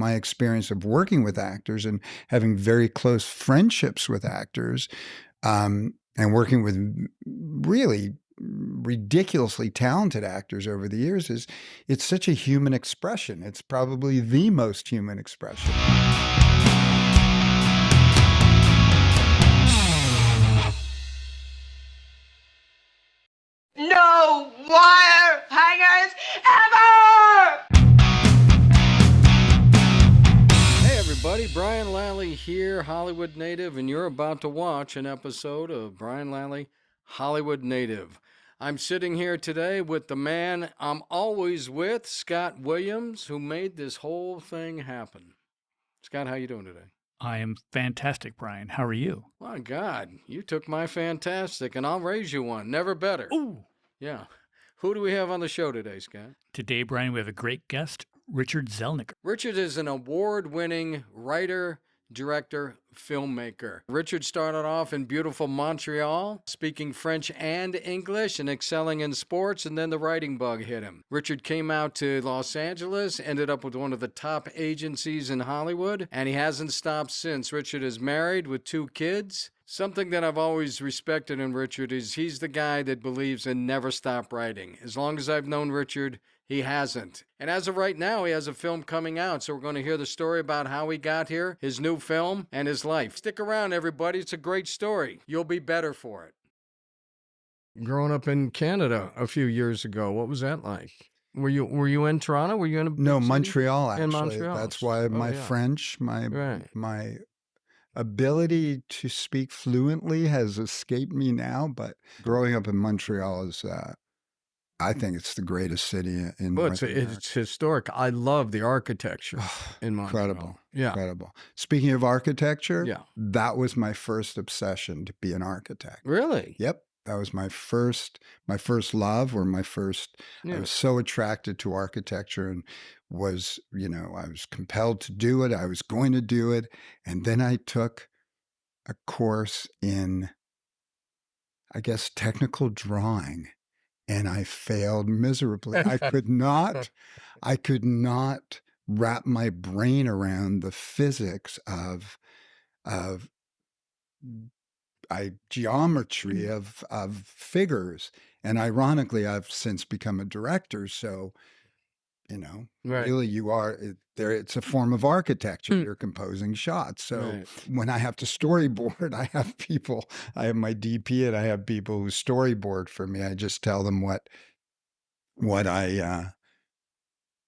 My experience of working with actors and having very close friendships with actors, and working with really ridiculously talented actors over the years is it's such a human expression. It's probably the most human expression. No wire hangers ever! Hey everybody, Brian Lally here, Hollywood Native, and you're about to watch an episode of Brian Lally, Hollywood Native. I'm sitting here today with the man I'm always with, Scott Williams, who made this whole thing happen. Scott, how you doing today? I am fantastic, Brian. How are you? My God, you took my fantastic, and I'll raise you one. Never better. Ooh. Yeah. Who do we have on the show today, Scott? Today, Brian, we have a great guest, Richard Zelniker. Richard is an award-winning writer, director, filmmaker. Richard started off in beautiful Montreal, speaking French and English and excelling in sports, and then the writing bug hit him. Richard came out to Los Angeles, ended up with one of the top agencies in Hollywood, and he hasn't stopped since. Richard is married with 2 kids. Something that I've always respected in Richard is he's the guy that believes in never stop writing. As long as I've known Richard, he hasn't. And as of right now, he has a film coming out, so we're going to hear the story about how he got here, his new film, and his life. Stick around, everybody. It's a great story. You'll be better for it. Growing up in Canada a few years ago, what was that like? Were you in Toronto? Were you in a big No, city? Montreal, actually. In Montreal. That's why my yeah. French, Right. my ability to speak fluently has escaped me now, but growing up in Montreal is, I think it's the greatest city in Well, North it's historic. I love the architecture in Montreal. Incredible. Yeah. Incredible. Speaking of architecture, Yeah. that was my first obsession, to be an architect. Really? Yep. That was my first love, or my first, Yeah. I was so attracted to architecture and was, I was compelled to do it. I was going to do it. And then I took a course in, I guess, technical drawing, and I failed miserably. I could not wrap my brain around the physics of geometry of figures. And ironically, I've since become a director. So, Right. really you are there. It's a form of architecture. You're composing shots. So Right. when I have to storyboard, I have my DP, and I have people who storyboard for me. I just tell them what I,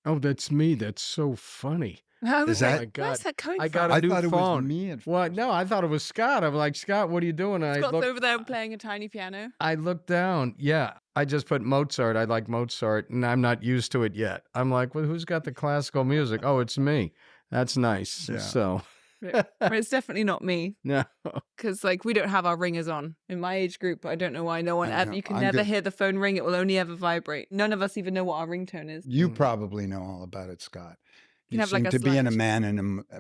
Oh, that's me. That's so funny. How Is was that- Oh my God. Where's that coming I from? got a I new thought it phone. was me at Well, first. no, I thought it was Scott. I'm like, Scott, what are you doing? And Scott's over there playing a tiny piano. I looked down. Yeah, I just put Mozart. I like Mozart, and I'm not used to it yet. I'm like, well, who's got the classical music? Oh, it's me. That's nice. Yeah. So, But it's definitely not me, no. because we don't have our ringers on in my age group. I don't know why no one I ever. know. You can I'm never good. hear the phone ring. It will only ever vibrate. None of us even know what our ringtone is. You probably know all about it, Scott. You You have, like, seem a to be a slight-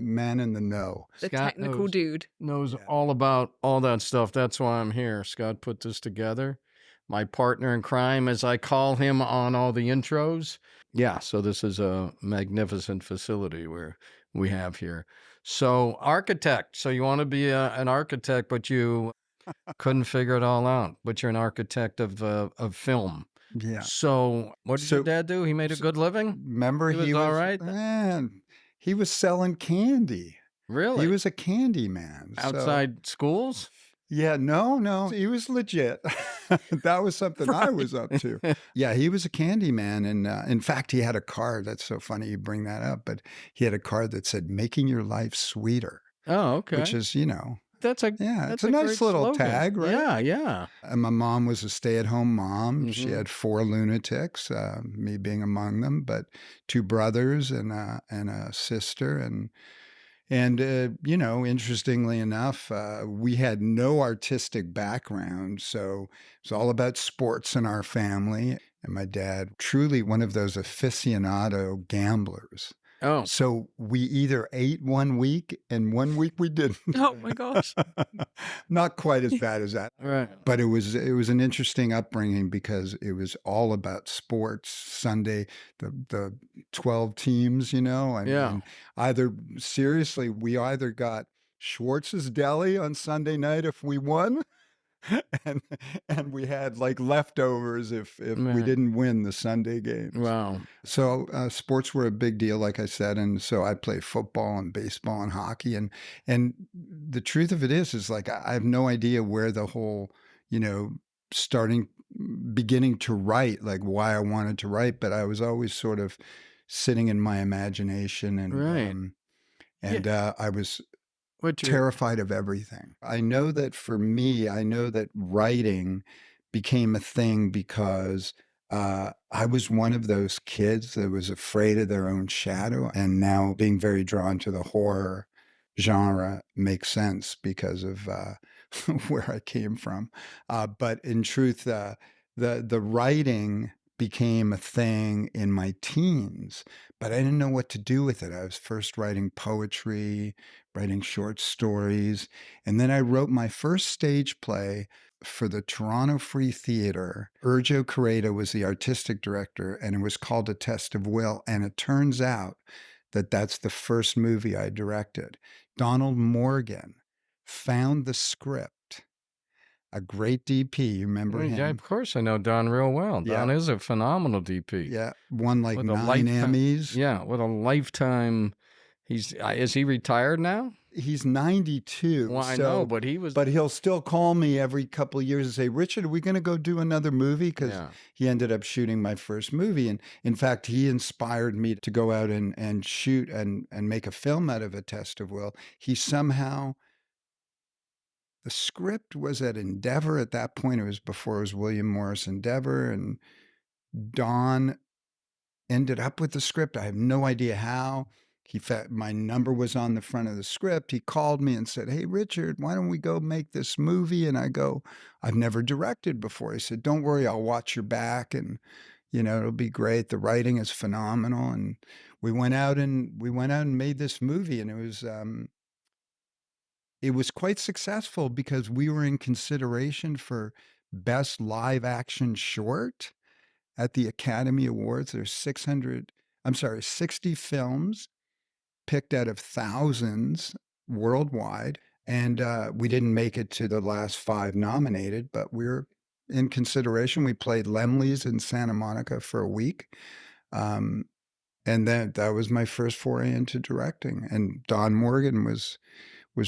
man in the know. The Scott technical knows. dude. Knows Yeah. all about all that stuff. That's why I'm here. Scott put this together. My partner in crime, as I call him on all the intros. Yeah, so this is a magnificent facility where we have here. So, architect. So you want to be an architect, but you couldn't figure it all out. But you're an architect of film. Yeah. So what did your So- dad do? He made a good living? Remember, He was he was all right? Man, he was selling candy. Really? He was a candy man. So- outside schools? yeah, no, he was legit. That was something I was up to. Yeah, he was a candy man. And in fact, he had a card. That's so funny you bring that up. But he had a card that said, "Making your life sweeter," Oh, okay. which is, That's a it's a nice great little slogan. tag, right? Yeah, yeah. And my mom was a stay-at-home mom. She Mhm. had 4 lunatics, me being among them, but 2 brothers and a sister. And interestingly enough, we had no artistic background, so it's all about sports in our family. And my dad, truly one of those aficionado gamblers. Oh, So we either ate 1 week and 1 week we didn't. Oh my gosh. Not quite as bad as that. right. But it was an interesting upbringing because it was all about sports. Sunday, the 12 teams, Yeah. and either seriously, we either got Schwartz's Deli on Sunday night if we won, and and we had like leftovers if we Right. didn't win the Sunday games. Wow. So sports were a big deal, like I said, and so I played football and baseball and hockey, and the truth of it is like I have no idea where the whole, starting beginning to write, like why I wanted to write, but I was always sort of sitting in my imagination, and Right. I was What you're terrified of everything. I know that for me, I know that writing became a thing because I was one of those kids that was afraid of their own shadow. And now being very drawn to the horror genre makes sense because of where I came from. But in truth, the writing became a thing in my teens, but I didn't know what to do with it. I was first writing poetry, writing short stories. And then I wrote my first stage play for the Toronto Free Theatre. Urjo Correda was the artistic director, and it was called A Test of Will. And it turns out that that's the first movie I directed. Donald Morgan found the script, a great DP. You remember Well, yeah, him? of course I know Don real well. Don Yeah. is a phenomenal DP. Yeah. Won like With a 9 lifetime- Emmys. Yeah, with a lifetime. Is he retired now? He's 92. Well, I so, know, but he was. But he'll still call me every couple of years and say, Richard, are we going to go do another movie? Because Yeah. he ended up shooting my first movie. And in fact, he inspired me to go out and shoot and make a film out of A Test of Will. He somehow, the script was at Endeavor at that point. It was before it was William Morris Endeavor. And Don ended up with the script. I have no idea how. My number was on the front of the script. He called me and said, "Hey, Richard, why don't we go make this movie?" And I go, "I've never directed before." He said, "Don't worry, I'll watch your back, and it'll be great. The writing is phenomenal." And we went out and made this movie, and it was quite successful because we were in consideration for best live action short at the Academy Awards. There's 60 films picked out of thousands worldwide. And we didn't make it to the last 5 nominated, but we were in consideration. We played Lemley's in Santa Monica for a week. And then that was my first foray into directing. And Don Morgan was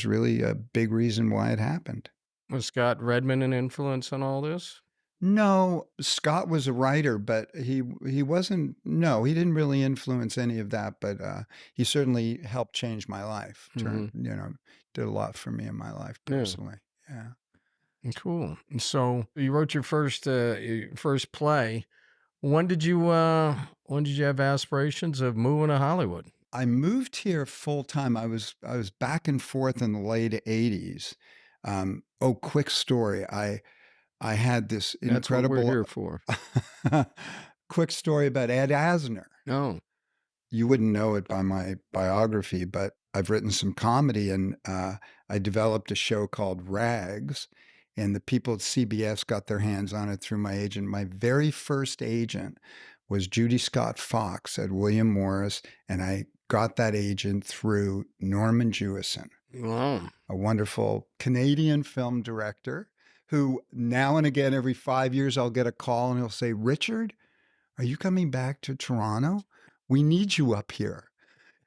really a big reason why it happened. Was Scott Redmond an influence on all this? No, Scott was a writer, but he wasn't. No, he didn't really influence any of that. But he certainly helped change my life. Did a lot for me in my life personally. Yeah. Cool. So you wrote your first play. When did you have aspirations of moving to Hollywood? I moved here full time. I was back and forth in the late '80s. Quick story. I had this That's what incredible we're here for. quick story about Ed Asner. No. You wouldn't know it by my biography, but I've written some comedy, and I developed a show called Rags, and the people at CBS got their hands on it through my agent. My very first agent was Judy Scott Fox at William Morris, and I got that agent through Norman Jewison, Wow. a wonderful Canadian film director who now and again, every 5 years, I'll get a call and he'll say, "Richard, are you coming back to Toronto? We need you up here."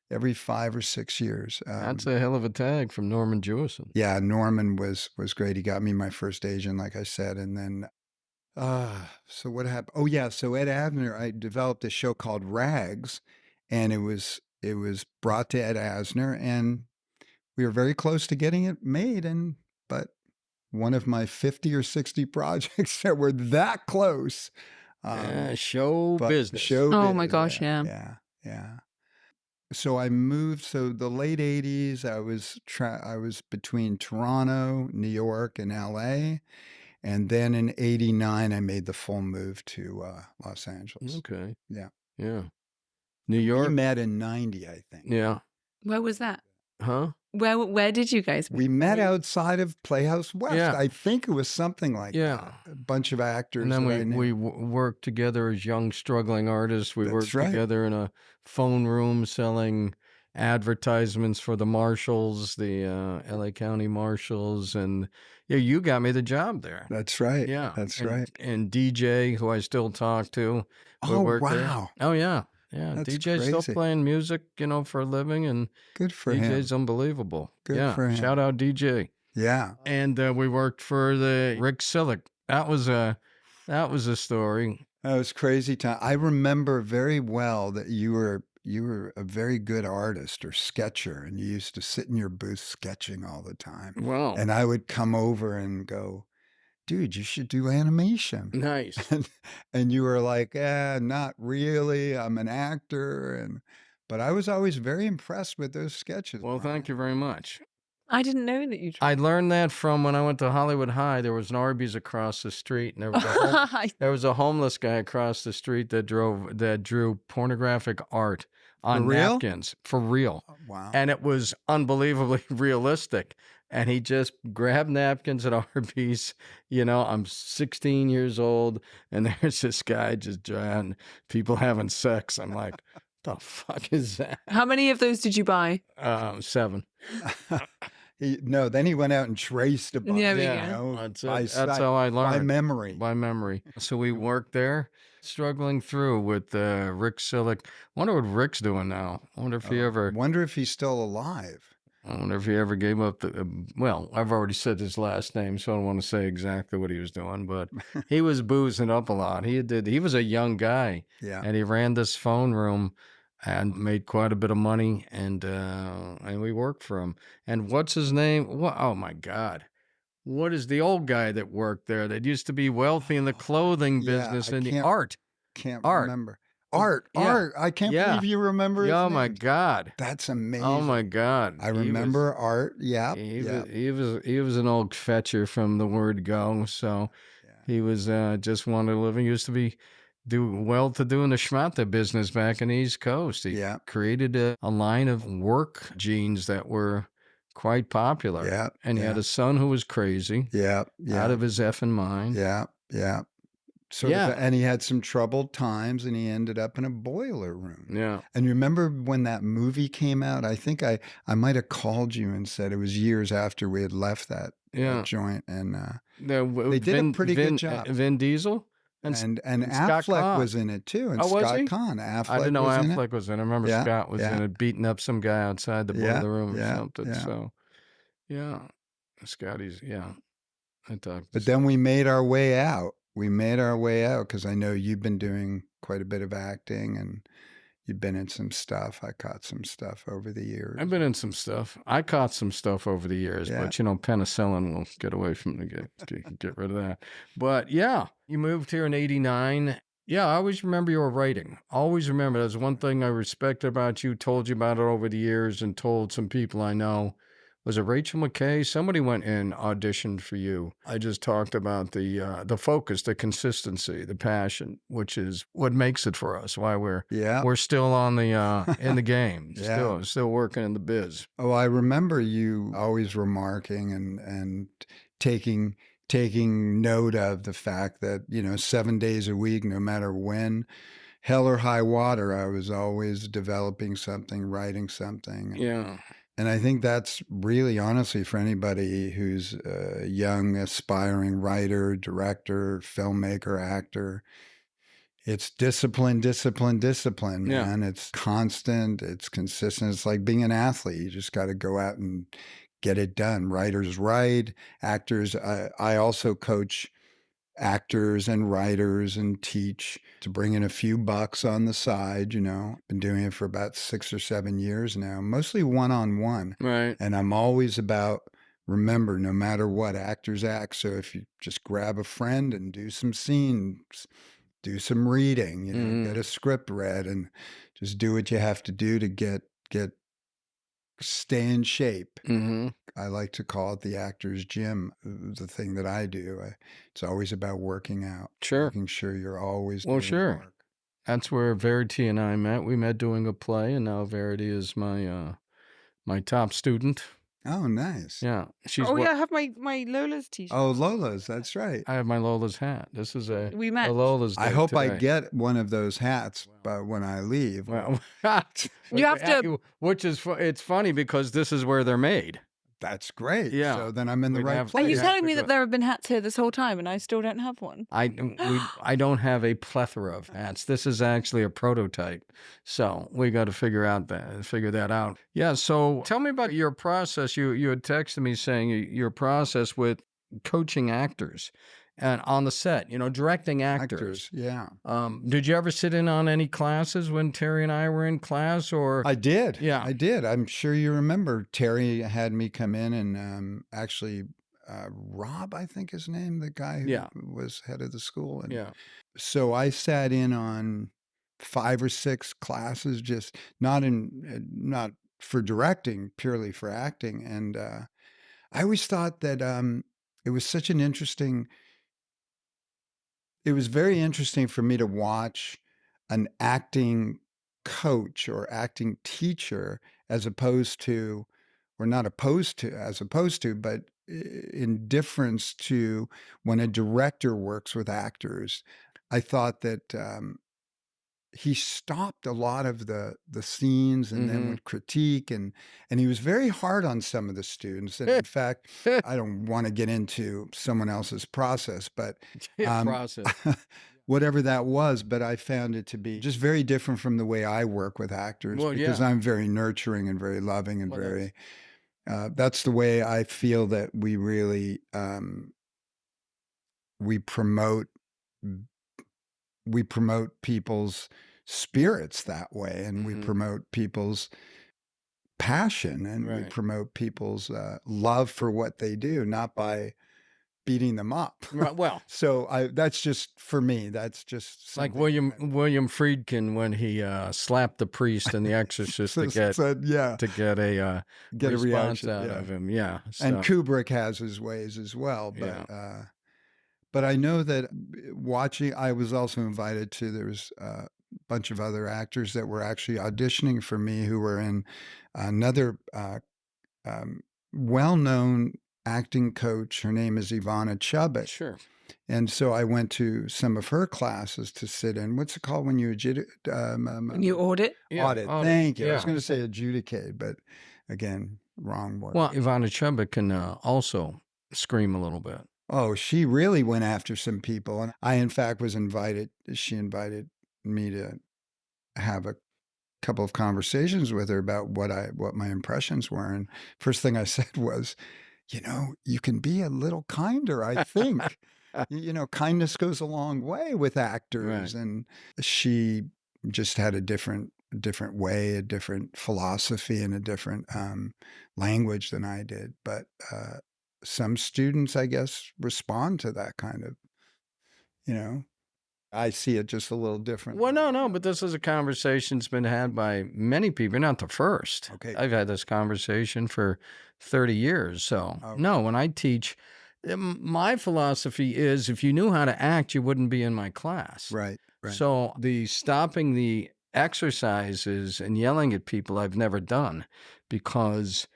Every 5 or 6 years. That's a hell of a tag from Norman Jewison. Yeah, Norman was great. He got me my first agent, like I said. And then, so what happened? Oh yeah, so Ed Asner, I developed a show called Rags, and it was brought to Ed Asner, and we were very close to getting it made. But one of my 50 or 60 projects that were that close. Show but business. Show Oh my business, gosh, yeah. Yeah. So I moved. So the late '80s, I was between Toronto, New York, and LA, and then in '89, I made the full move to Los Angeles. Okay. Yeah. Yeah. New We York. met in 90, I think. Yeah. Where was that? Huh? Where did you guys meet? We met outside of Playhouse West. Yeah. I think it was something like Yeah. that. A bunch of actors And then that I knew. we worked together as young struggling artists. We That's worked right. together in a phone room selling advertisements for the marshals, the LA County marshals, and yeah, you got me the job there. That's right. Yeah, That's and, right. And DJ, who I still talk to, we Oh, worked there. wow. Oh yeah, yeah. That's DJ's still crazy. playing music, for a living, and Good for him. DJ's unbelievable. Good Yeah, for him. shout out DJ. Yeah. And we worked for the Rick Sillick. That was a story. That was crazy time. I remember very well that you were a very good artist or sketcher, and you used to sit in your booth sketching all the time. Wow. And I would come over and go, dude, you should do animation. Nice. And you were like, not really. I'm an actor. But I was always very impressed with those sketches. Well, thank you very much. I didn't know that you I learned that from when I went to Hollywood High. There was an Arby's across the street, and there was a homeless guy across the street that drew pornographic art on For real? napkins for real. Wow. And it was unbelievably realistic. And he just grabbed napkins at Arby's. I'm 16 years old, and there's this guy just drawing people having sex. I'm like, the fuck is that? How many of those did you buy? 7. No, then he went out and traced a bunch. Yeah, we Yeah, go. that's by it. sight, That's how I by learned. memory. By memory. So we worked there, struggling through with Rick Sillick. Wonder what Rick's doing now. Wonder if he ever. Wonder if he's still alive. I wonder if he ever gave up the. Well, I've already said his last name, so I don't want to say exactly what he was doing, but he was boozing up a lot. He was a young guy, Yeah. and he ran this phone room and made quite a bit of money, and we worked for him. And what's his name? Oh my God. What is the old guy that worked there that used to be wealthy in the clothing business and the art? Can't Art. remember. Art. I can't Yeah. believe you remember his Oh my name. God. That's amazing. Oh my God. I remember Art. Yeah. He was an old fetcher from the word go. So he was just wanted a living. He used to do well-to-do in the schmata business back in the East Coast. He created a line of work jeans that were quite popular. Yeah. And he had a son who was crazy. Yeah. Out of his effing mind. Yeah. And he had some troubled times, and he ended up in a boiler room. Yeah. And you remember when that movie came out? I think I might have called you and said it was years after we had left that joint, and they did a pretty good job. Vin Diesel and Scott Affleck Conn was in it too, and was Scott he? Conn. Affleck I didn't know was in Affleck it. was in it. I remember Scott was in it, beating up some guy outside the boiler room or something. So, Scotty's, I talked. But then we made our way out. Because I know you've been doing quite a bit of acting, and you've been in some stuff. I caught some stuff over the years. I've been in some stuff. I caught some stuff over the years, but penicillin will get away from get rid of that. But yeah, you moved here in '89. Yeah, I always remember your writing. Always remember. That's one thing I respect about you. Told you about it over the years, and told some people I know. Was it Rachel McKay? Somebody went and auditioned for you. I just talked about the focus, the consistency, the passion, which is what makes it for us. Why we're still on the in the game, still working in the biz. Oh, I remember you always remarking and taking note of the fact that 7 days a week, no matter when, hell or high water, I was always developing something, writing something. Yeah. And I think that's really, honestly, for anybody who's a young, aspiring writer, director, filmmaker, actor, it's discipline, man. It's constant, it's consistent. It's like being an athlete. You just got to go out and get it done. Writers write, actors. I also coach actors and writers and teach to bring in a few bucks on the side. Been doing it for about 6 or 7 years now, mostly one-on-one. Right. And I'm always about, remember, no matter what, actors act. So if you just grab a friend and do some scenes, do some reading, get a script read, and just do what you have to do to stay in shape. Mm-hmm. I like to call it the actor's gym, the thing that I do. It's always about working out. Sure. Making sure you're always Well, doing sure. work. That's where Verity and I met. We met doing a play, and now Verity is my top student. Oh, nice. Yeah, she's Oh what yeah, I have my Lola's t-shirt. Oh, Lola's. That's right. I have my Lola's hat. This is a We met. Lola's day I hope I today. get one of those hats when I leave. Well, You have to- which is it's funny because this is where they're made. That's great. Yeah. So then I'm in the We'd right have- Are place. you Yeah, telling me because- that there have been hats here this whole time and I still don't have one? I don't have a plethora of hats. This is actually a prototype, so we got to figure that out. Yeah. So tell me about your process. You had texted me saying your process with coaching actors and on the set. Directing actors. Yeah. Did you ever sit in on any classes when Terry and I were in class, or I did. Yeah. I did. I'm sure you remember Terry had me come in and actually Rob, I think his name, the guy who Yeah. was head of the school. And yeah? so I sat in on 5 or 6 classes, just not for directing, purely for acting. And I always thought that it was such an interesting. It was very interesting for me to watch an acting coach or acting teacher as opposed to, or not opposed to, as opposed to, but in difference to when a director works with actors. I thought that he stopped a lot of the scenes and then Mhm. would critique, and he was very hard on some of the students. And in fact, I don't want to get into someone else's process, but Process. whatever that was, but I found it to be just very different from the way I work with actors, Well, because yeah. I'm very nurturing and very loving and Well, very that's the way I feel that we really we promote people's spirits that way, and we Mhm. promote people's passion, and we Right. promote people's love for what they do, not by beating them up. Right, well, So that's just for me. That's just like something William Friedkin when he slapped the priest in The Exorcist to get said, yeah, a get a response reaction out yeah. of him. Yeah. And So, Kubrick has his ways as well, but I know that watching, I was also invited to. There was a bunch of other actors that were actually auditioning for me who were in another well-known acting coach. Her name is Ivana Chubbuck. sure. And so I went to some of her classes to sit in. What's it called when you When you audit? Yeah, audit? Thank you. I was yeah. going to say adjudicate, but again, wrong word. Well, Ivana Chubbuck can also scream a little bit. Oh, she really went after some people. And I, in fact, she invited me to have a couple of conversations with her about what my impressions were. And first thing I said was, you can be a little kinder, I think. Kindness goes a long way with actors. Right. And she just had a different way, a different philosophy, and a different language than I did. But some students, I guess, respond to that kind of, I see it just a little different. Well, no, but this is a conversation that's been had by many people. You're not the first. Okay. I've had this conversation for 30 years. So, Okay. no, when I teach, my philosophy is if you knew how to act, you wouldn't be in my class. Right. So, the stopping the exercises and yelling at people, I've never done, because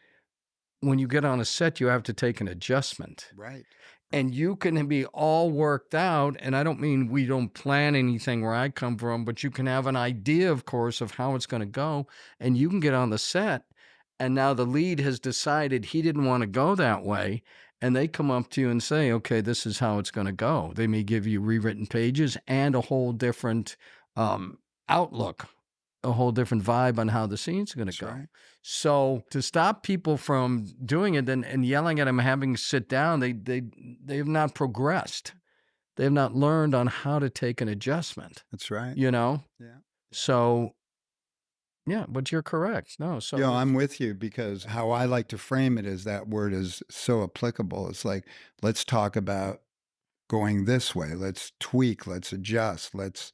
when you get on a set, you have to take an adjustment. Right. And you can be all worked out. And I don't mean we don't plan anything where I come from, but you can have an idea, of course, of how it's going to go. And you can get on the set. And now the lead has decided he didn't want to go that way. And they come up to you and say, okay, this is how it's going to go. They may give you rewritten pages and a whole different outlook, a whole different vibe on how the scene's going to go. Right. So to stop people from doing it and yelling at them, having to sit down, they have not progressed. They have not learned on how to take an adjustment. That's right. Yeah. So, yeah, but you're correct. No, so I'm with you, because how I like to frame it is that word is so applicable. It's like, let's talk about going this way. Let's tweak. Let's adjust. Let's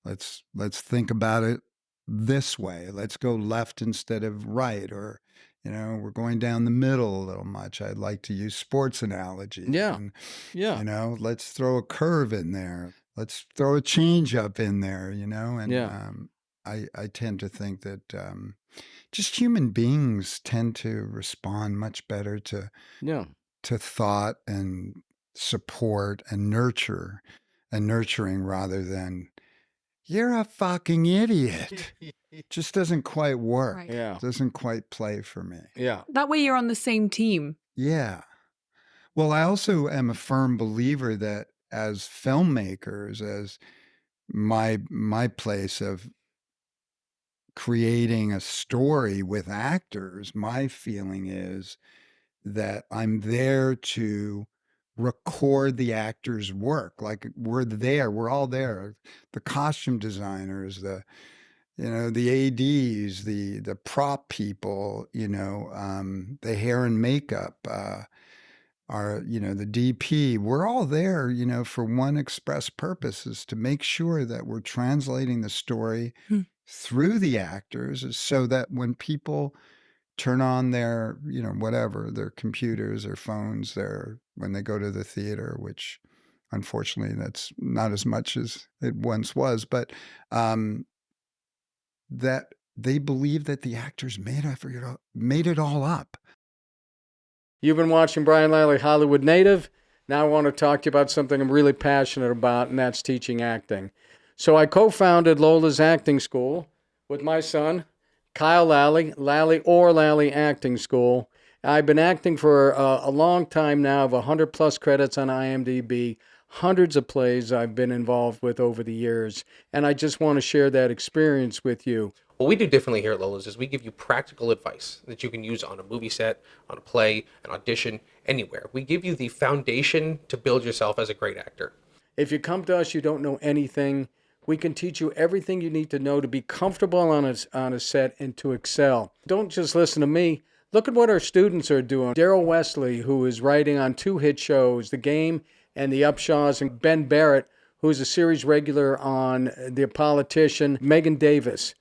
think about it this way. Let's go left instead of right, or we're going down the middle a little much. I'd like to use sports analogies. Yeah. And, yeah. let's throw a curve in there. let's throw a change up in there, and Yeah. I tend to think that just human beings tend to respond much better Yeah. to thought and support and nurturing rather than you're a fucking idiot. Just doesn't quite work. Right. Yeah. Doesn't quite play for me. Yeah. That way you're on the same team. Yeah. Well, I also am a firm believer that as filmmakers, as my place of creating a story with actors, my feeling is that I'm there to record the actor's work. Like we're all there. The costume designers, the ADs, the prop people, the hair and makeup, the DP, we're all there, for one express purpose is to make sure that we're translating the story Hmm. through the actors so that when people turn on their, whatever, their computers, their phones, when they go to the theater, which unfortunately that's not as much as it once was, but that they believe that the actors made it all up. You've been watching Brian Lally, Hollywood Native. Now I want to talk to you about something I'm really passionate about, and that's teaching acting. So I co-founded LOLAS Acting School with my son, Kyle Lally, Lally Acting School. I've been acting for a long time now. I have 100 plus credits on IMDb, hundreds of plays I've been involved with over the years, and I just want to share that experience with you. What we do differently here at Lola's is we give you practical advice that you can use on a movie set, on a play, an audition, anywhere. We give you the foundation to build yourself as a great actor. If you come to us, you don't know anything, we can teach you everything you need to know to be comfortable on a set and to excel. Don't just listen to me. Look at what our students are doing. Daryl Wesley, who is writing on 2 hit shows, The Game and The Upshaws, and Ben Barrett, who's a series regular on The Politician, Megan Davis,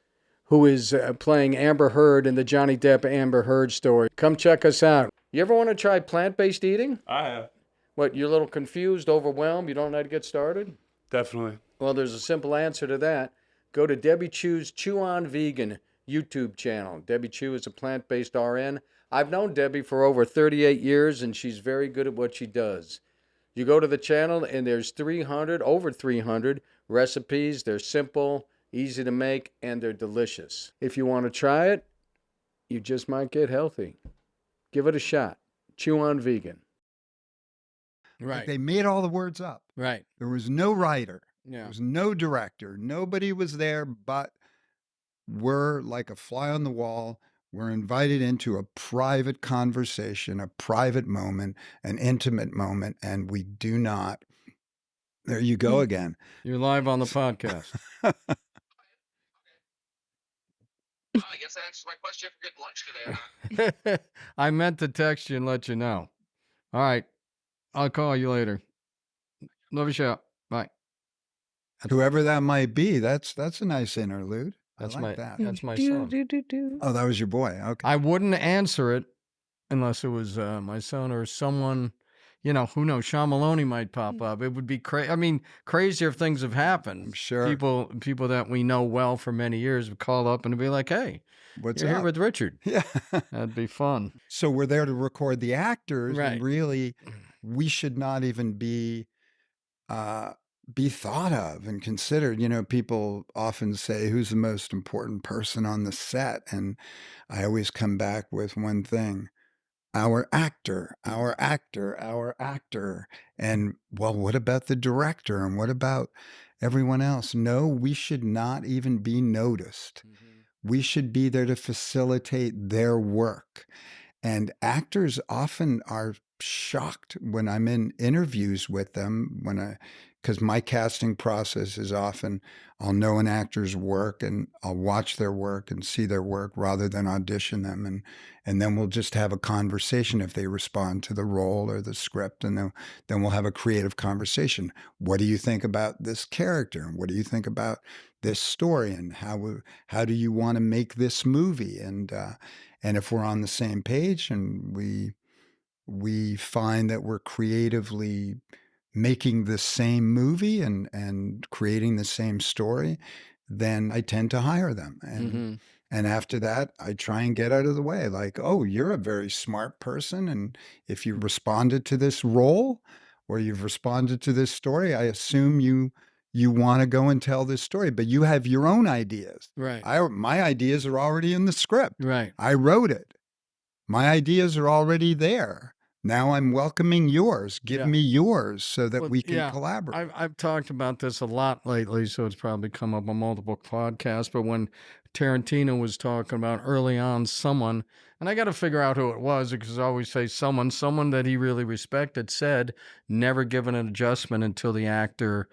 who is playing Amber Heard in the Johnny Depp Amber Heard story. Come check us out. You ever want to try plant-based eating? I have. What, you're a little confused, overwhelmed? You don't know how to get started? Definitely. Well, there's a simple answer to that. Go to Debbie Chew's Chew On Vegan YouTube channel. Debbie Chew is a plant-based RN. I've known Debbie for over 38 years, and she's very good at what she does. You go to the channel, and there's over 300 recipes. They're simple, easy to make, and they're delicious. If you want to try it, you just might get healthy. Give it a shot. Chew On Vegan. Like they made all the words up. Right. There was no writer. Yeah. There was no director. Nobody was there, but we're like a fly on the wall. We're invited into a private conversation, a private moment, an intimate moment, and we do not. There you go again. You're live on the podcast. I guess that answers my question for getting lunch today. Huh? I meant to text you and let you know. All right. I'll call you later. Love your show. Bye. Whoever that might be, that's a nice interlude. That's I like that. That's my son. Oh, that was your boy. Okay. I wouldn't answer it unless it was my son or someone, who knows, Sean Maloney might pop up. It would be crazy. I mean, crazier things have happened. I'm sure. People that we know well for many years would call up and be like, hey, What's you're up? here with Richard. Yeah. That'd be fun. So we're there to record the actors, Right. and really, we should not even be thought of and considered. People often say, "Who's the most important person on the set?" And I always come back with one thing: our actor, our actor, our actor. And well, what about the director? And what about everyone else? No, we should not even be noticed. We should be there to facilitate their work. And actors often are shocked when I'm in interviews with them, because my casting process is often I'll know an actor's work and I'll watch their work and see their work rather than audition them. And then we'll just have a conversation if they respond to the role or the script. And then we'll have a creative conversation. What do you think about this character? And what do you think about this story? And how do you want to make this movie? And if we're on the same page and we find that we're creatively making the same movie and creating the same story, then I tend to hire them. And after that, I try and get out of the way. Like, oh, you're a very smart person, and if you responded to this role or you've responded to this story, I assume you want to go and tell this story, but you have your own ideas. Right. My ideas are already in the script. Right. I wrote it. My ideas are already there. Now I'm welcoming yours. Give Yeah. me yours so that Well, we can yeah, collaborate. I've talked about this a lot lately, so it's probably come up on multiple podcasts. But when Tarantino was talking about early on someone, and I got to figure out who it was because I always say someone that he really respected said, never give an adjustment until the actor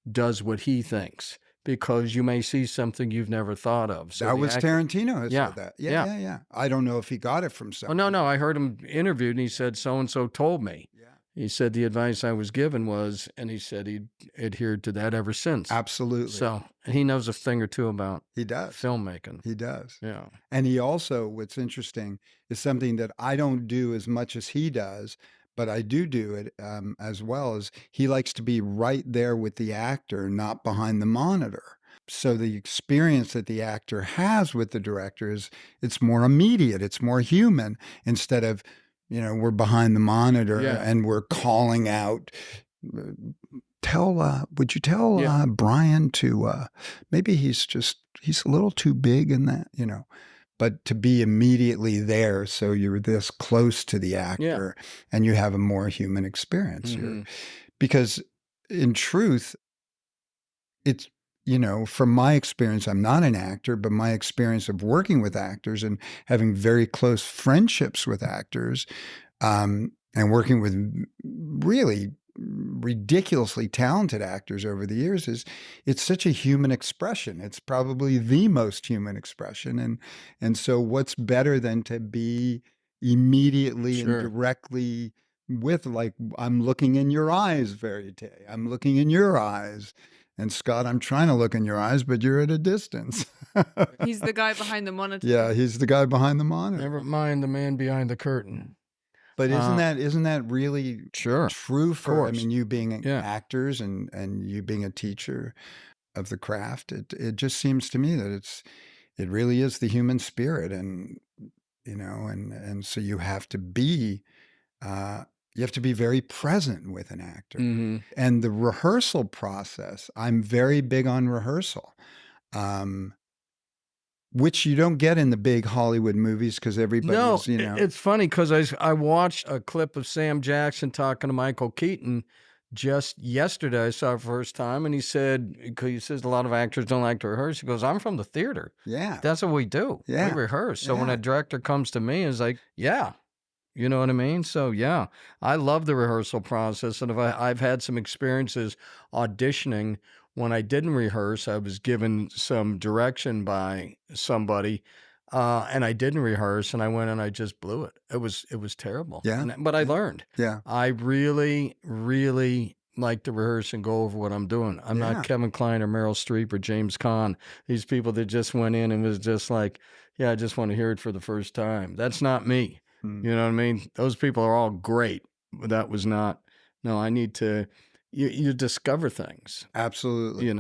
does what he thinks, because you may see something you've never thought of. So That the was actor, Tarantino who yeah, said that. yeah. Yeah. I don't know if he got it from Oh, someone. no, I heard him interviewed, and he said, so-and-so told me. Yeah. He said the advice I was given was, and he said he adhered to that ever since. Absolutely. So he knows a thing or two about He does. filmmaking. He does. Yeah. And he also, what's interesting is something that I don't do as much as he does, but I do it as well, as he likes to be right there with the actor, not behind the monitor. So the experience that the actor has with the director is it's more immediate, it's more human, instead of, we're behind the monitor Yeah. and we're calling out, would you tell Yeah. Brian to maybe he's a little too big in that, but to be immediately there, so you're this close to the actor and you have a more human experience. Because in truth, it's, from my experience, I'm not an actor, but my experience of working with actors and having very close friendships with actors, and working with really ridiculously talented actors over the years, is it's such a human expression. It's probably the most human expression. And so what's better than to be immediately and directly with, like, I'm looking in your eyes, Verity. I'm looking in your eyes. And Scott, I'm trying to look in your eyes, but you're at a distance. He's the guy behind the monitor. Yeah, he's the guy behind the monitor. Never mind the man behind the curtain. But isn't that really true for, I mean, you being actors and you being a teacher of the craft? It just seems to me that it really is the human spirit, and and so you have to be very present with an actor. And the rehearsal process, I'm very big on rehearsal. Which you don't get in the big Hollywood movies because everybody's, it's funny because I watched a clip of Sam Jackson talking to Michael Keaton just yesterday. I saw it for the first time, and he says a lot of actors don't like to rehearse. He goes, I'm from the theater. Yeah. That's what we do. Yeah. We rehearse. So when a director comes to me, it's like, yeah. You know what I mean? So, yeah, I love the rehearsal process. And I've had some experiences auditioning when I didn't rehearse. I was given some direction by somebody, and I didn't rehearse, and I went and I just blew it. It was terrible. Yeah. But I learned. Yeah. I really, really like to rehearse and go over what I'm doing. I'm not Kevin Kline or Meryl Streep or James Caan. These people that just went in and was just like, yeah, I just want to hear it for the first time. That's not me. You know what I mean? Those people are all great, but that was not. No, I need to. You discover things. Absolutely.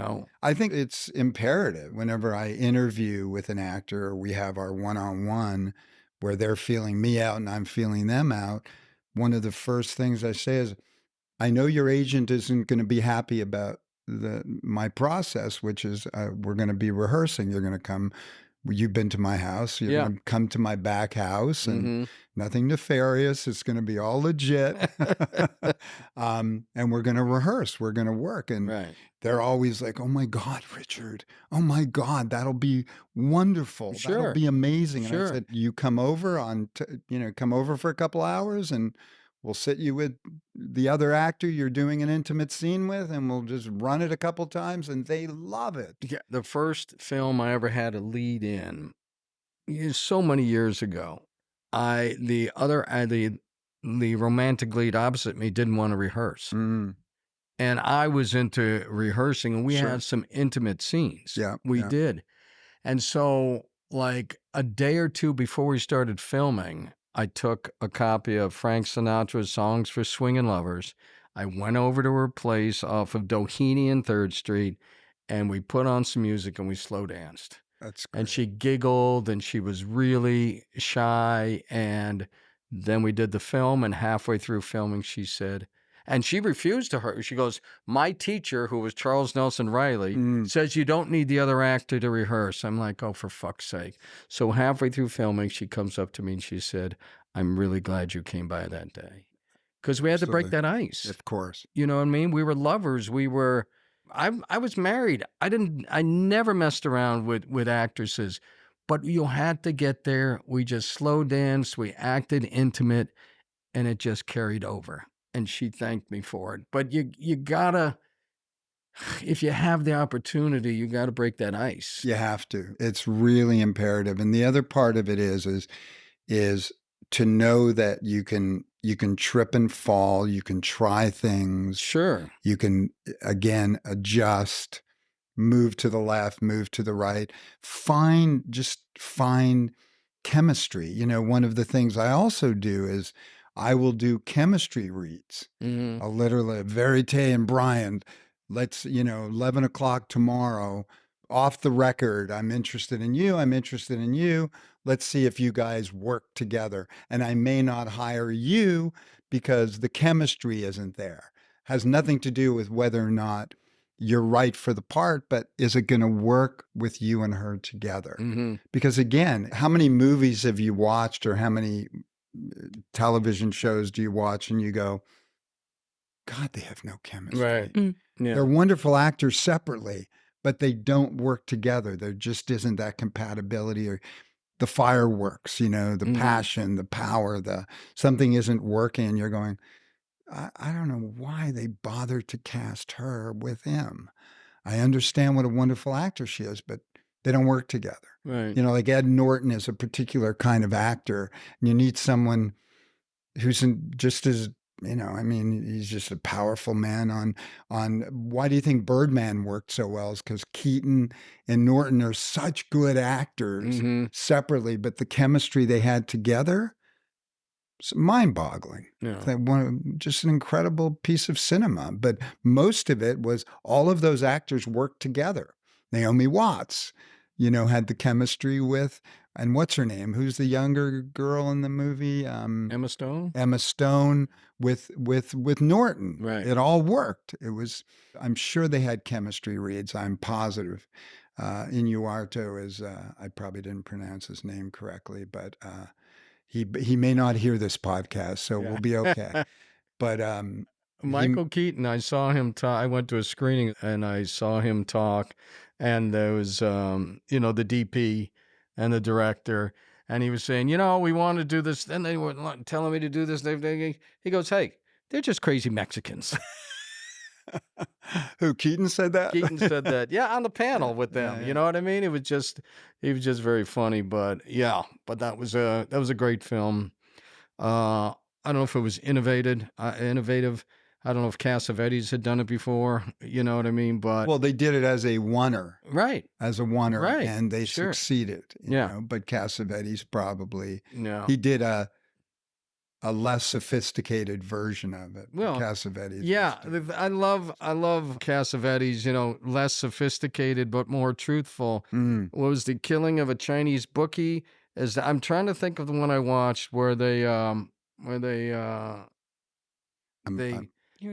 I think it's imperative whenever I interview with an actor, or we have our one-on-one where they're feeling me out and I'm feeling them out. One of the first things I say is, I know your agent isn't going to be happy about my process, which is we're going to be rehearsing. You're going to come. You've been to my house. You're going to come to my back house, and nothing nefarious. It's going to be all legit. And we're going to rehearse. We're going to work. And they're always like, oh my God, Richard. Oh my God, that'll be wonderful. That'll be amazing. And I said, you come over come over for a couple hours, and we'll sit you with the other actor you're doing an intimate scene with, and we'll just run it a couple times, and they love it. Yeah, the first film I ever had a lead in, so many years ago, the romantic lead opposite me didn't want to rehearse. And I was into rehearsing, and we had some intimate scenes. Yeah, we did. And so, like a day or two before we started filming, I took a copy of Frank Sinatra's Songs for Swingin' Lovers. I went over to her place off of Doheny and 3rd Street, and we put on some music and we slow danced. That's And great. she giggled and she was really shy. And then we did the film, and halfway through filming, she said, and she refused to her. She goes, my teacher, who was Charles Nelson Riley, says you don't need the other actor to rehearse. I'm like, oh, for fuck's sake. So halfway through filming, she comes up to me and she said, I'm really glad you came by that day. Because we had to break that ice. Of course. You know what I mean? We were lovers. I was married. I never messed around with actresses, but you had to get there. We just slow danced. We acted intimate, and it just carried over. And she thanked me for it. But you gotta, if you have the opportunity, you gotta break that ice. You have to. It's really imperative. And the other part of it is to know that you can trip and fall, you can try things, Sure. you can again adjust, move to the left, move to the right, just find chemistry. You know, one of the things I also do is I will do chemistry reads. Mm-hmm. I'll literally, Verity and Brian, let's, 11 o'clock tomorrow, off the record. I'm interested in you. I'm interested in you. Let's see if you guys work together. And I may not hire you because the chemistry isn't there. Has nothing to do with whether or not you're right for the part, but is it going to work with you and her together? Mm-hmm. Because again, how many movies have you watched, or how many television shows do you watch and you go, God, they have no chemistry. Right. Yeah. They're wonderful actors separately, but they don't work together. There just isn't that compatibility, or the fireworks, the passion, the power, something isn't working. And you're going, I don't know why they bothered to cast her with him. I understand what a wonderful actor she is, but they don't work together. Right. Like Ed Norton is a particular kind of actor, and you need someone who's just as, he's just a powerful man on why do you think Birdman worked so well? Is because Keaton and Norton are such good actors separately, but the chemistry they had together, it's mind-boggling. Yeah. Just an incredible piece of cinema. But most of it was all of those actors worked together. Naomi Watts, had the chemistry with, and what's her name? Who's the younger girl in the movie? Emma Stone? Emma Stone with Norton. Right. It all worked. I'm sure they had chemistry reads. I'm positive. Inuarto is, I probably didn't pronounce his name correctly, but he may not hear this podcast, so we'll be okay. But Michael Keaton, I saw him talk. I went to a screening and I saw him talk, and there was, the DP and the director, and he was saying, we want to do this. Then they were telling me to do this. He goes, hey, they're just crazy Mexicans. Who, Keaton said that? Keaton said that. Yeah, on the panel with them. Yeah. You know what I mean? He was just very funny. But yeah, that was a great film. I don't know if it was innovative. I don't know if Cassavetes had done it before. You know what I mean? But well, they did it as a oneer. Right. Right. And they Sure. succeeded. Yeah. But Cassavetes probably, No. he did a less sophisticated version of it. Well, Cassavetes. Yeah, I love Cassavetes, less sophisticated but more truthful. What was The Killing of a Chinese Bookie? I'm trying to think of the one I watched where they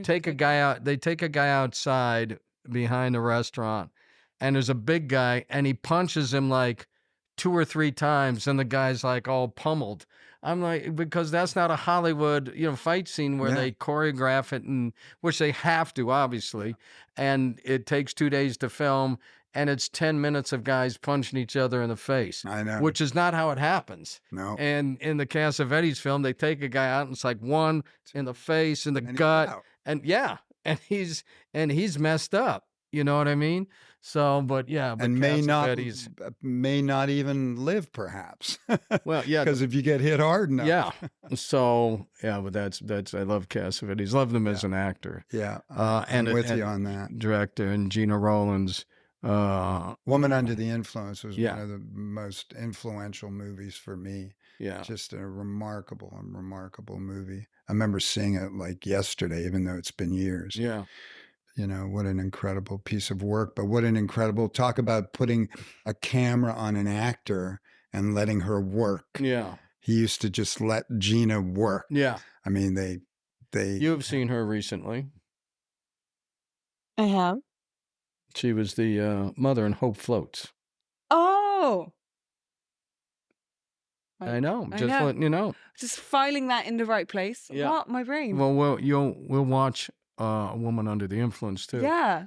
take a guy out. They take a guy outside behind a restaurant, and there's a big guy, and he punches him like 2 or 3 times, and the guy's like all pummeled. I'm like, because that's not a Hollywood, fight scene where they choreograph it, and which they have to, obviously, and it takes 2 days to film, and it's 10 minutes of guys punching each other in the face. I know. Which is not how it happens. No. And in the Cassavetes film, they take a guy out, and it's like one in the face, in the gut, and he's messed up. You know what I mean? So, but yeah, but and may not even live, perhaps. Well, yeah, because if you get hit hard enough. Yeah. So yeah, but that's I love Cassavetes. Love them as an actor. Yeah. And I'm with you on that. Director, and Gina Rowlands. Woman Under the Influence was one of the most influential movies for me. Yeah. Just a remarkable movie. I remember seeing it like yesterday, even though it's been years. Yeah. You know, what an incredible piece of work, but what an incredible talk about putting a camera on an actor and letting her work. Yeah. He used to just let Gina work. Yeah. I mean, they You've seen her recently. I have. She was the mother in Hope Floats. Oh, I know. I Just know. letting you know. Just filing that in the right place. Yeah. What? My brain. Well, we'll watch A Woman Under the Influence too. Yeah.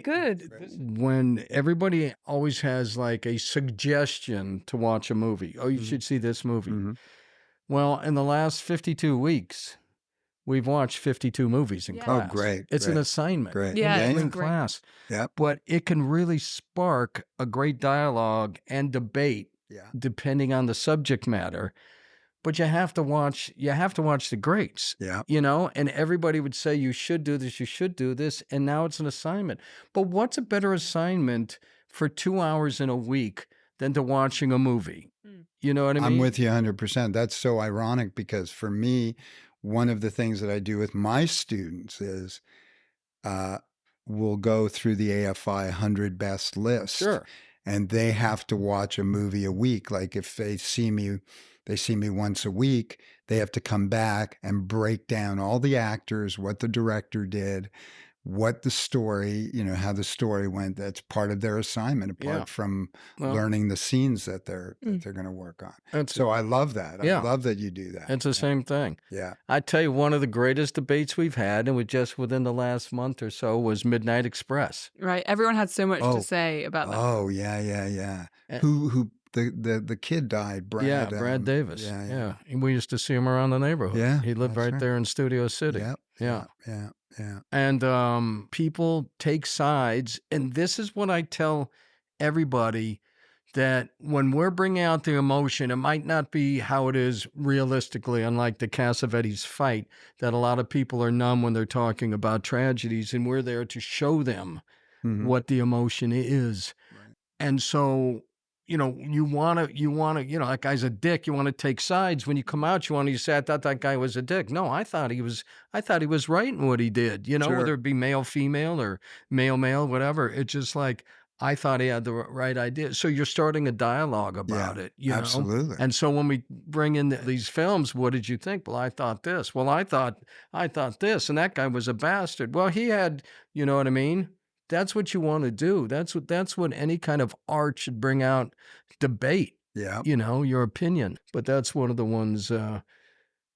Good. When everybody always has like a suggestion to watch a movie. Oh, you should see this movie. Mhm. Well, in the last 52 weeks, we've watched 52 movies in Yeah. class. Oh, great. It's an great, assignment. Great. Yeah, It's it's in great. class. Yep. But it can really spark a great dialogue and debate Yeah. depending on the subject matter. But you have to watch the greats. Yeah. You know, and everybody would say you should do this, you should do this, and now it's an assignment. But what's a better assignment for 2 hours in a week than to watching a movie? You know what I mean? I'm with you 100%. That's so ironic because for me, one of the things that I do with my students is we'll go through the AFI 100 best list. Sure. And they have to watch a movie a week. Like if they see me once a week, they have to come back and break down all the actors, what the director did, what the story, you know, how the story went. That's part of their assignment, apart Yeah. from Well, learning the scenes that they're going to work on. It's, So I love that. Yeah. I love that you do that. it's the same thing. Yeah. I tell you, one of the greatest debates we've had, and was just within the last month or so, was Midnight Express. Right. Everyone had so much Oh. to say about that. Oh yeah. Eh. Who the kid died, Brad. Brad Davis. Yeah. And we used to see him around the neighborhood. Yeah, He lived that's right right. there in Studio City. Yep. Yeah. Yeah. And people take sides. And this is what I tell everybody, that when we're bringing out the emotion, it might not be how it is realistically, unlike the Cassavetes fight, that a lot of people are numb when they're talking about tragedies, and we're there to show them Mhm. what the emotion is. Right. And so, you know, you want to, you know, that guy's a dick. You want to take sides. When you come out, you want to say, I thought that guy was a dick. No, I thought he was right in what he did, you know, Sure. whether it be male, female, or male, whatever. It's just like, I thought he had the right idea. So you're starting a dialogue about it, you know? Absolutely. And so when we bring in these films, what did you think? Well, I thought this. Well, I thought this, and that guy was a bastard. Well, he had, you know what I mean? That's what you want to do. That's what any kind of art should bring out, debate, Yeah. you know, your opinion. But that's one of the ones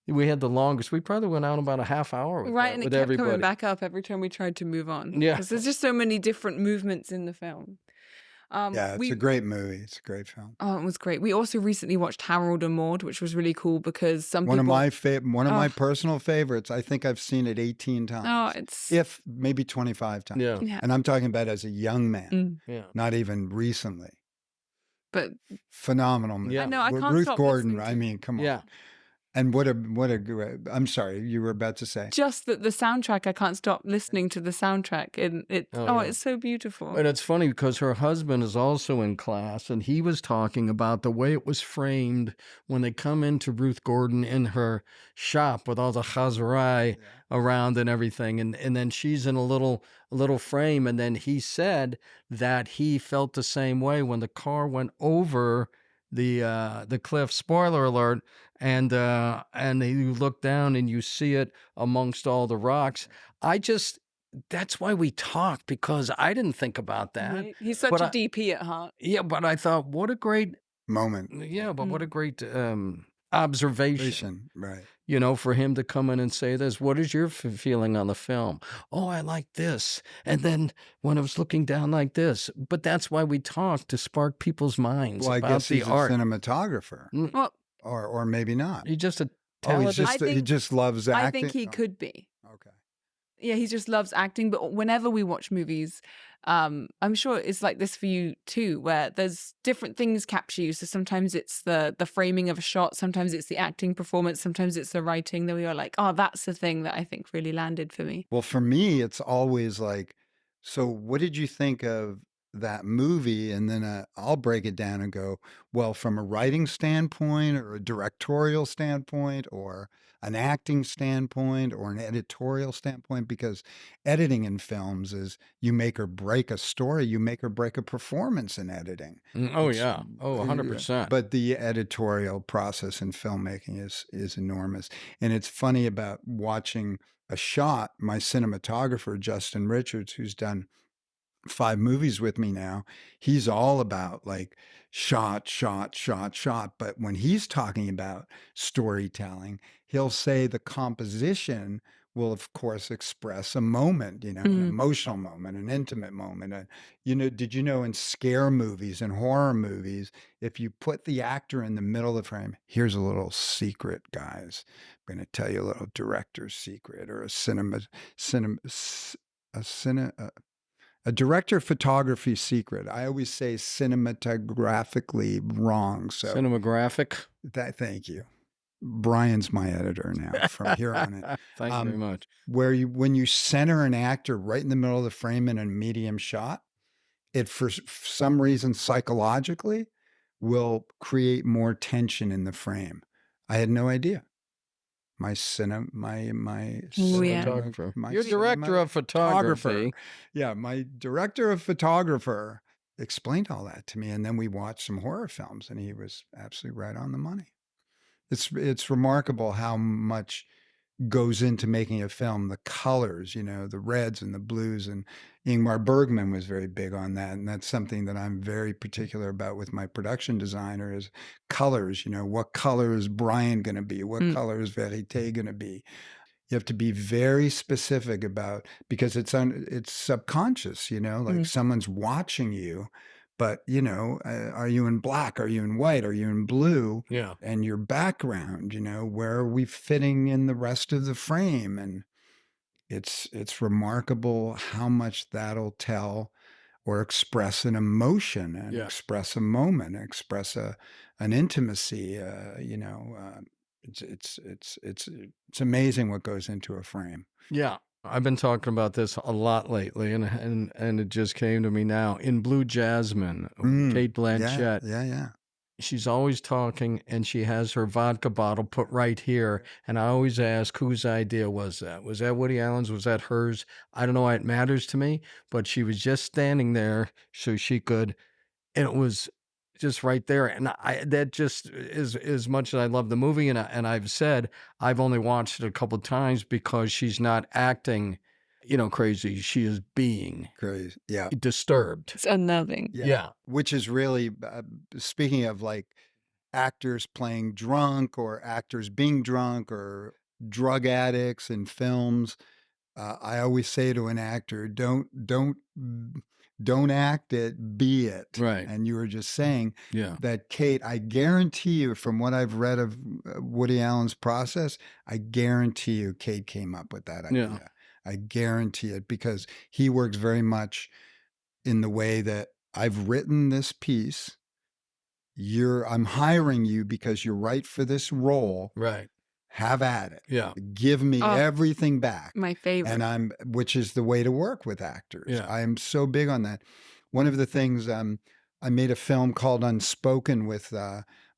we had the longest. We probably went out about a half hour with, Right, that, and it with kept everybody. coming back up every time we tried to move on. Yeah. Because there's just so many different movements in the film. Yeah, it's a great movie. It's a great film. Oh, it was great. We also recently watched Harold and Maude, which was really cool because some One people... of my Oh. personal favorites. I think I've seen it 18 times. Oh, it's... If maybe 25 times. Yeah. Yeah. And I'm talking about as a young man, Mm. Yeah. not even recently. But Phenomenal movie. Yeah. I know, I can't Ruth stop Gordon, listening to I mean, come on. Yeah. And what a great, I'm sorry, you were about to say. just that the soundtrack, I can't stop listening to the soundtrack. And yeah. It's so beautiful. And it's funny because her husband is also in class, and he was talking about the way it was framed when they come into Ruth Gordon in her shop with all the chazarai around and everything, and then she's in a little frame, and then he said that he felt the same way when the car went over the cliff. Spoiler alert. And you look down and you see it amongst all the rocks. That's why we talk, because I didn't think about that. Right? He's such But a I- DP at heart. Yeah, but I thought, what a great, Moment. what a great observation, Vision. Right. you know, for him to come in and say this. What is your feeling on the film? Oh, I like this. And then when I was looking down like this, but that's why we talk, to spark people's minds Well, I about guess the he's a art. cinematographer. Well, Or maybe not. He's just a Oh, he's talented. just I he think- just loves acting. I think he Oh, could be. Okay. Yeah, he just loves acting. But whenever we watch movies, I'm sure it's like this for you too, where there's different things capture you. So sometimes it's the framing of a shot, sometimes it's the acting performance, sometimes it's the writing that we are like, oh, that's the thing that I think really landed for me. Well, for me, it's always like, so what did you think of that movie, and then I'll break it down and go, well, from a writing standpoint or a directorial standpoint or an acting standpoint or an editorial standpoint, because editing in films is you make or break a story, you make or break a performance in editing. Oh, It's yeah. Oh, 100%. but the editorial process in filmmaking is enormous. And it's funny about watching a shot. My cinematographer, Justin Richards, who's done 5 movies with me now, he's all about like shot, shot, shot, shot. But when he's talking about storytelling, he'll say the composition will, of course, express a moment, an emotional moment, an intimate moment. Did you know in scare movies and horror movies, if you put the actor in the middle of the frame, here's a little secret, guys. I'm going to tell you a little director's secret or a director of photography secret. I always say cinematographically wrong. So Cinematographic. thank you. Brian's my editor now from here on in. Thank you very much. When you center an actor right in the middle of the frame in a medium shot, it for some reason psychologically will create more tension in the frame. I had no idea. My Cinematographer. Your director of photography. Yeah, my director of photographer explained all that to me, and then we watched some horror films, and he was absolutely right on the money. It's remarkable how much goes into making a film. The colors, the reds and the blues, and Ingmar Bergman was very big on that, and that's something that I'm very particular about with my production designer is colors. What color is Brian going to be? What color is Verity going to be? You have to be very specific about, because it's subconscious. Like someone's watching you. But, are you in black? Are you in white? Are you in blue? Yeah. And your background, where are we fitting in the rest of the frame? And it's remarkable how much that'll tell or express an emotion and express a moment, express an intimacy. It's amazing what goes into a frame. Yeah. I've been talking about this a lot lately, and it just came to me now. In Blue Jasmine, Kate Blanchett. Yeah. She's always talking, and she has her vodka bottle put right here. And I always ask, whose idea was that? Was that Woody Allen's? Was that hers? I don't know why it matters to me, but she was just standing there so she could, and it was just right there. And that just is as much as I love the movie. And I've said, I've only watched it a couple of times because she's not acting, crazy. She is being crazy. Yeah. Disturbed. It's unnerving. Yeah. Which is really, speaking of like actors playing drunk or actors being drunk or drug addicts in films, I always say to an actor, don't act it, be it. Right. And you were just saying that Kate, I guarantee you from what I've read of Woody Allen's process, I guarantee you Kate came up with that idea. Yeah. I guarantee it, because he works very much in the way that I've written this piece. I'm hiring you because you're right for this role. Right. Have at it. Yeah. Give me everything back. My favorite. Which is the way to work with actors. Yeah. I am so big on that. One of the things, I made a film called Unspoken with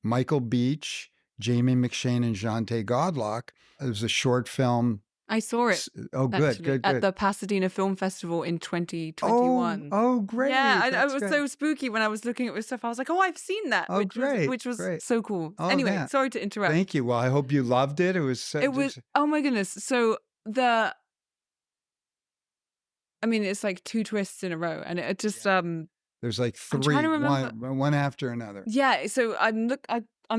Michael Beach, Jamie McShane, and Jante Godlock. It was a short film. I saw it. Oh, good. At the Pasadena Film Festival in 2021. Oh, great. Yeah, it was good. so spooky when I was looking at this stuff. I was like, oh, I've seen that. Oh, great. Which was great. so cool. Oh, anyway, yeah. sorry to interrupt. Thank you. Well, I hope you loved it. It was oh my goodness. So it's like 2 twists in a row, and it just there's like 3, I'm trying to remember. one after another. Yeah, so I'm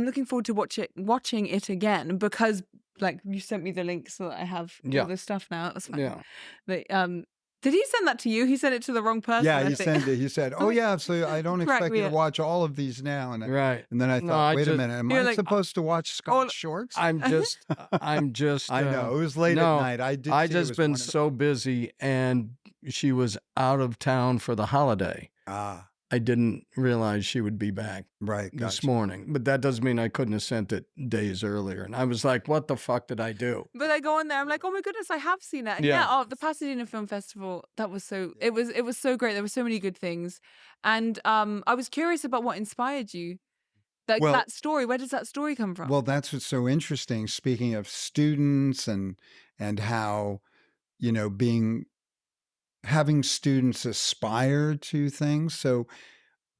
looking forward to watching it again, because like you sent me the link so that I have all this stuff now. That's fine. Yeah. But did he send that to you? He sent it to the wrong person. Yeah, he sent it. He said, "Oh yeah, so I don't expect you to watch all of these now." And right. And then I thought, wait a minute, am I supposed to watch Scott Shorts? I'm just. I know it was late at night. I just been so busy, and she was out of town for the holiday. I didn't realize she would be back Right. this Gotcha. morning. But that doesn't mean I couldn't have sent it days earlier. And I was like, what the fuck did I do? But I go on there, I'm like, oh my goodness, I have seen it. And Yeah. the Pasadena Film Festival, that was it was so great. There were so many good things. And I was curious about what inspired you. Well- That story, where does that story come from? Well, that's what's so interesting. Speaking of students and how, you know, having students aspire to things. So,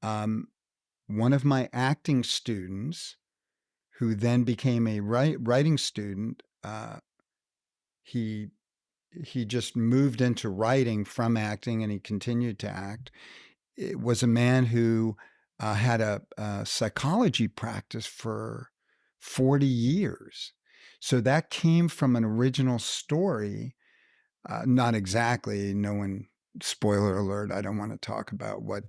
one of my acting students, who then became a writing student, he just moved into writing from acting, and he continued to act. It was a man who had a psychology practice for 40 years. So that came from an original story. Not exactly. No one, spoiler alert, I don't want to talk about what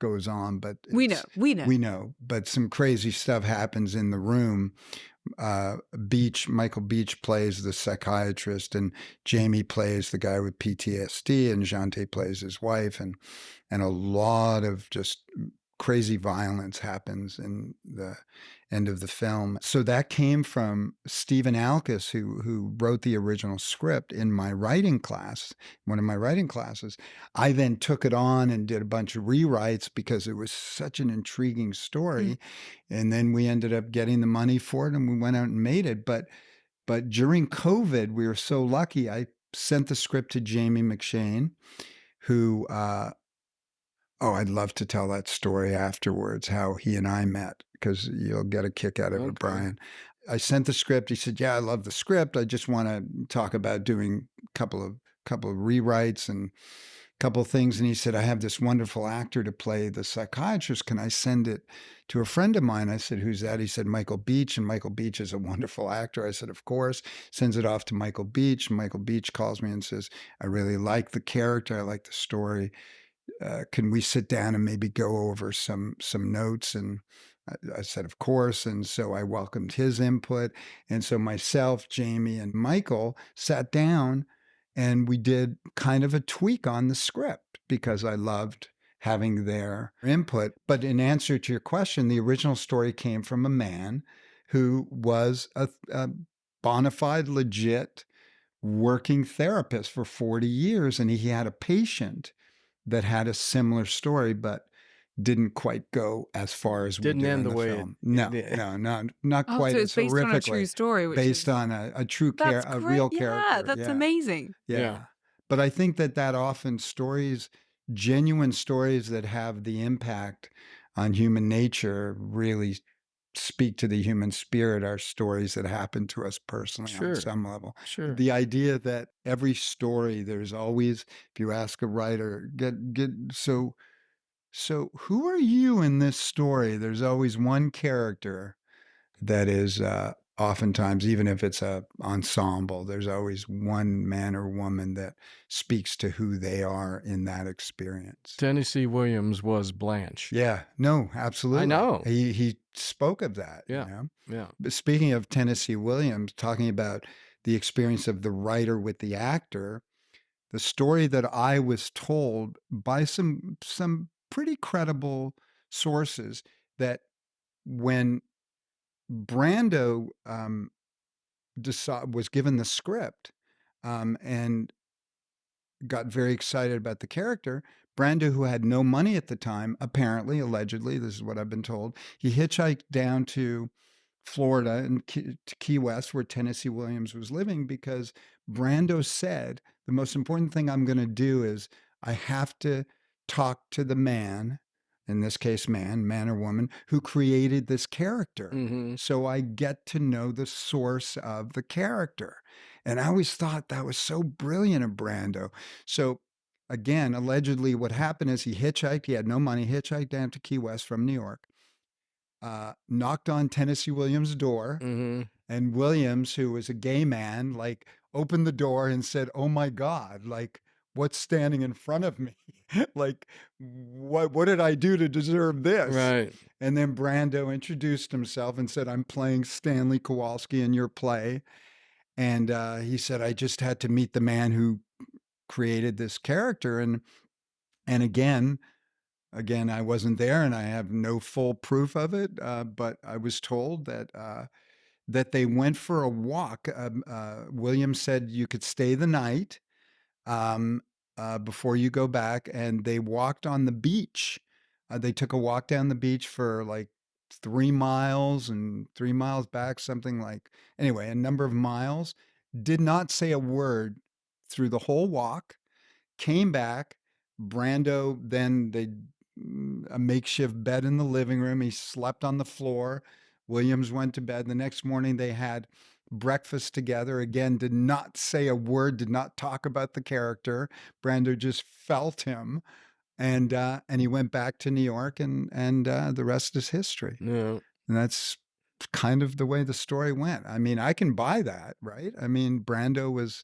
goes on, but we know. We know. But some crazy stuff happens in the room. Michael Beach plays the psychiatrist, and Jamie plays the guy with PTSD, and Jante plays his wife, and a lot of just crazy violence happens in the end of the film. So that came from Stephen Alkus, who wrote the original script in my writing class, one of my writing classes. I then took it on and did a bunch of rewrites because it was such an intriguing story. And then we ended up getting the money for it, and we went out and made it. But during COVID, we were so lucky. I sent the script to Jamie McShane, who I'd love to tell that story afterwards, how he and I met, because you'll get a kick out of it, Brian. I sent the script. He said, yeah, I love the script. I just want to talk about doing a couple of rewrites and a couple of things. And he said, I have this wonderful actor to play the psychiatrist. Can I send it to a friend of mine? I said, who's that? He said, Michael Beach. And Michael Beach is a wonderful actor. I said, of course. Sends it off to Michael Beach. Michael Beach calls me and says, I really like the character. I like the story. Can we sit down and maybe go over some notes? And I said, of course. And so I welcomed his input. And so myself, Jamie, and Michael sat down, and we did kind of a tweak on the script because I loved having their input. But in answer to your question, the original story came from a man who was a bona fide, legit working therapist for 40 years. And he had a patient that had a similar story, but didn't quite go as far as Didn't we did end in the the way film. it- Not Oh, quite so as it's based on a horrifically. true story, which Based is on a true that's a great. real Yeah, character. that's amazing. Yeah. Yeah. But I think that often genuine stories that have the impact on human nature really speak to the human spirit, are stories that happen to us personally Sure. on some level. Sure. The idea that every story, there's always, if you ask a writer, so who are you in this story? There's always one character that is oftentimes, even if it's a ensemble, there's always one man or woman that speaks to who they are in that experience. Tennessee Williams was Blanche. Yeah, no, absolutely. I know. He spoke of that. Yeah. You know? Yeah. But speaking of Tennessee Williams, talking about the experience of the writer with the actor, the story that I was told by some pretty credible sources, that when Brando was given the script and got very excited about the character, Brando, who had no money at the time, apparently, allegedly, this is what I've been told, he hitchhiked down to Florida and to Key West, where Tennessee Williams was living, because Brando said, the most important thing I'm going to do is I have to talk to the man, in this case, man or woman, who created this character. Mm-hmm. So I get to know the source of the character. And I always thought that was so brilliant of Brando. So again, allegedly what happened is he hitchhiked, he had no money, hitchhiked down to Key West from New York, knocked on Tennessee Williams' door, Mm-hmm. and Williams, who was a gay man, like opened the door and said, "Oh my God, like what's standing in front of me? Like what did I do to deserve this?" Right. And then Brando introduced himself and said, "I'm playing Stanley Kowalski in your play." And he said, "I just had to meet the man who created this character." And again, Again, I wasn't there, and I have no full proof of it, but I was told that they went for a walk. William said you could stay the night um, before you go back, and they walked on the beach. They took a walk down the beach for like 3 miles and 3 miles back, something like, anyway, a number of miles. Did not say a word through the whole walk. Came back. Brando, then they a makeshift bed in the living room. He slept on the floor. Williams went to bed. The next morning they had breakfast together. Again, did not say a word, did not talk about the character. Brando just felt him. And he went back to New York, and the rest is history. Yeah. And that's kind of the way the story went. I mean, I can buy that, right? I mean, Brando was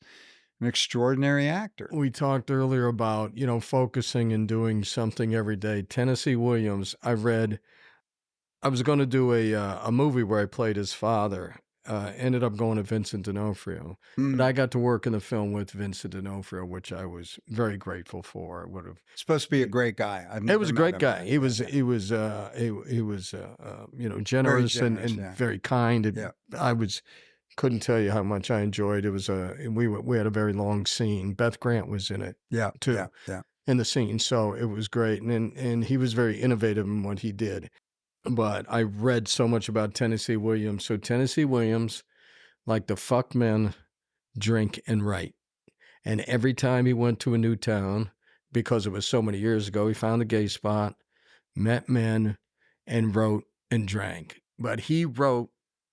an extraordinary actor. We talked earlier about, focusing and doing something every day. Tennessee Williams, I was going to do a movie where I played his father. Ended up going to Vincent D'Onofrio. But I got to work in the film with Vincent D'Onofrio, which I was very grateful for. Would have Supposed to be a great guy. It was a great guy. He was generous generous, and yeah. very kind. Yeah. Couldn't tell you how much I enjoyed. It was we had a very long scene. Beth Grant was in it Yeah, too, yeah. in the scene, so it was great. And he was very innovative in what he did. But I read so much about Tennessee Williams. So Tennessee Williams, like the fuck men, drink and write. And every time he went to a new town, because it was so many years ago, he found a gay spot, met men, and wrote and drank. But he wrote.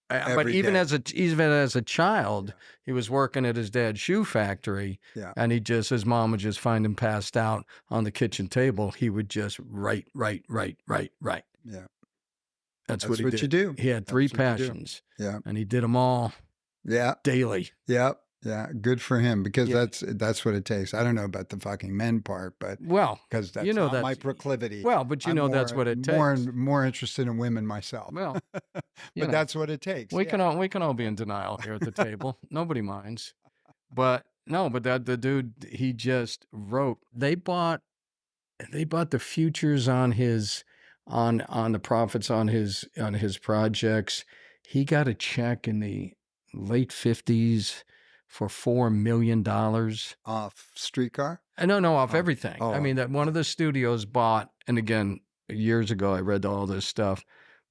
But Every even day. as a child, he was working at his dad's shoe factory, Yeah. and his mom would just find him passed out on the kitchen table. He would just write. Yeah. That's What he did. you do. He had three That's what you do. passions, Yeah. and he did them all Yeah. daily. Yeah. Yeah. Good for him, because Yeah. that's what it takes. I don't know about the fucking men part, but Well, because that's you know not my that's- proclivity. Well, but I'm that's what it more, takes. More interested in women myself. Well, but that's what it takes. we yeah. can all be in denial here at the table. Nobody minds. But no, but the dude, he just wrote. They bought the futures on his on the profits on his projects. He got a check in the late 50s for $4 million. Off Streetcar. No, off Oh. everything. Oh. I mean, that one of the studios bought, and again, years ago, I read all this stuff,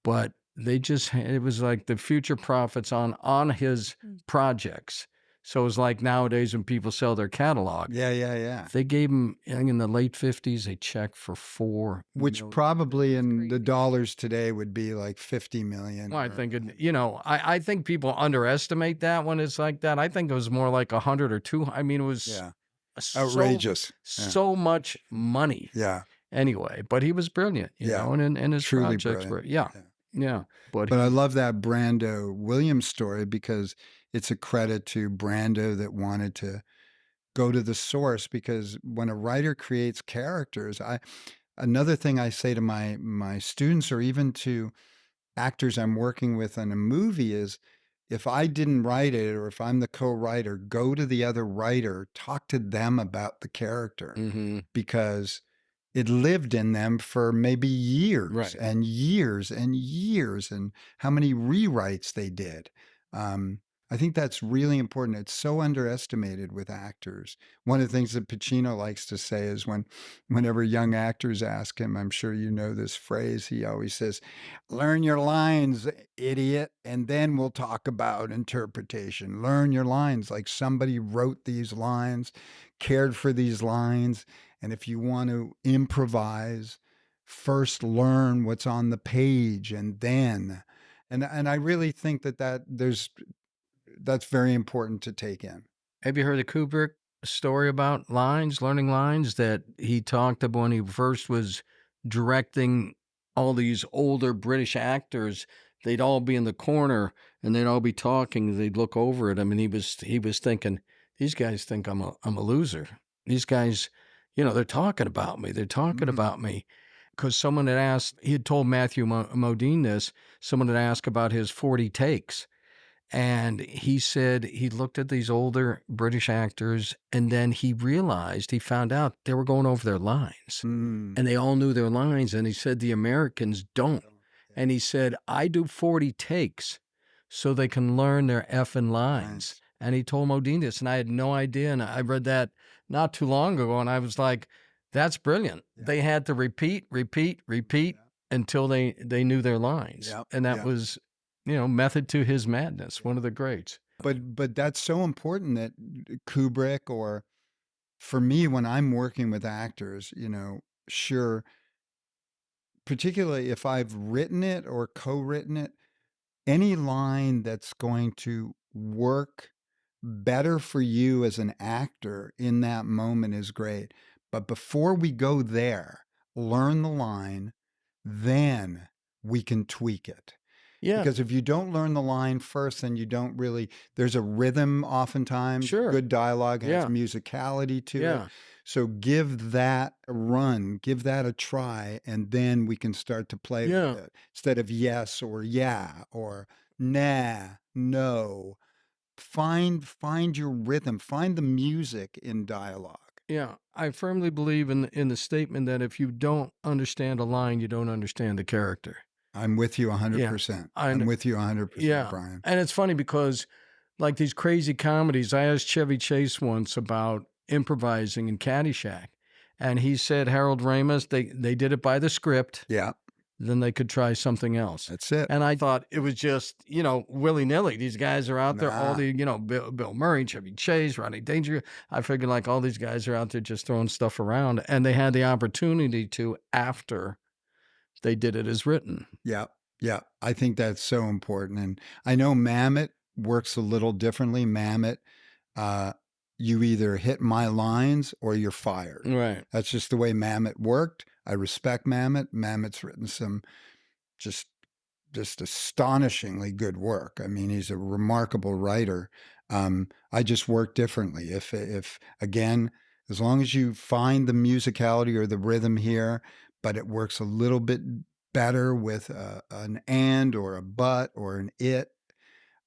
but it was like the future profits on his projects. So it was like nowadays when people sell their catalog. Yeah. They gave him, in the late 50s, a check for $4 Which million. probably in the crazy. dollars today would be like 50 million. Well, I think, I think people underestimate that when it's like that. I think it was more like 100 or 200. I mean, it was Yeah. so- Outrageous. Yeah. So much money. Yeah. Anyway, but he was brilliant, Yeah. and his Truly projects were, brilliant. yeah. But But I love that Brando Williams story, because it's a credit to Brando that wanted to go to the source, because when a writer creates characters, another thing I say to my students, or even to actors I'm working with on a movie, is if I didn't write it, or if I'm the co-writer, go to the other writer, talk to them about the character, mhm. because it lived in them for maybe years Right. and years and years, and how many rewrites they did. I think that's really important. It's so underestimated with actors. One of the things that Pacino likes to say is whenever young actors ask him, I'm sure you know this phrase, he always says, "Learn your lines, idiot, and then we'll talk about interpretation. Learn your lines, like somebody wrote these lines, cared for these lines, and if you want to improvise, first learn what's on the page, and then." And I really think that's very important to take in. Have you heard of Kubrick story about learning lines that he talked about when he first was directing all these older British actors? They'd all be in the corner and they'd all be talking. They'd look over at him, and he was thinking, these guys think I'm a loser. These guys, they're talking about me. They're talking about me. Because someone had asked, he had told Matthew Modine this, someone had asked about his 40 takes. And he said he looked at these older British actors, and then he realized, he found out they were going over their lines, Mm. and they all knew their lines. And he said the Americans don't. And he said, I do 40 takes so they can learn their effing lines. Nice. And he told Modine this, and I had no idea. And I read that not too long ago, and I was like, that's brilliant. Yeah. They had to repeat until they knew their lines. Yep, And that yep. was, method to his madness, one of the greats. But that's so important that Kubrick, or for me, when I'm working with actors, sure, particularly if I've written it or co-written it, any line that's going to work better for you as an actor in that moment is great. But before we go there, learn the line, then we can tweak it. Yeah, Because if you don't learn the line first, then you don't really, there's a rhythm oftentimes. Sure. Good dialogue has Yeah. musicality to it. yeah, So give that a run, give that a try, and then we can start to play Yeah. with it. Instead of yes or yeah or nah, no. Find your rhythm, find the music in dialogue. yeah. I firmly believe in the statement that if you don't understand a line, you don't understand the character. I'm with you 100%. I'm- I'm with you 100%, Yeah. Brian. And it's funny because, like these crazy comedies, I asked Chevy Chase once about improvising in Caddyshack, and he said Harold Ramis, they did it by the script, Yeah, then they could try something else. that's it. And I thought it was just, willy-nilly. These guys are out there, all Nah. the, Bill Murray, Chevy Chase, Rodney Danger. I figured like all these guys are out there just throwing stuff around, and they had the opportunity to after they did it as written. Yeah, yeah. I think that's so important. And I know Mamet works a little differently. Mamet, you either hit my lines or you're fired. Right. That's just the way Mamet worked. I respect Mamet. Mamet's written some just astonishingly good work. I mean, he's a remarkable writer. I just work differently. If again, as long as you find the musicality or the rhythm here, but it works a little bit better with an and or a but or an it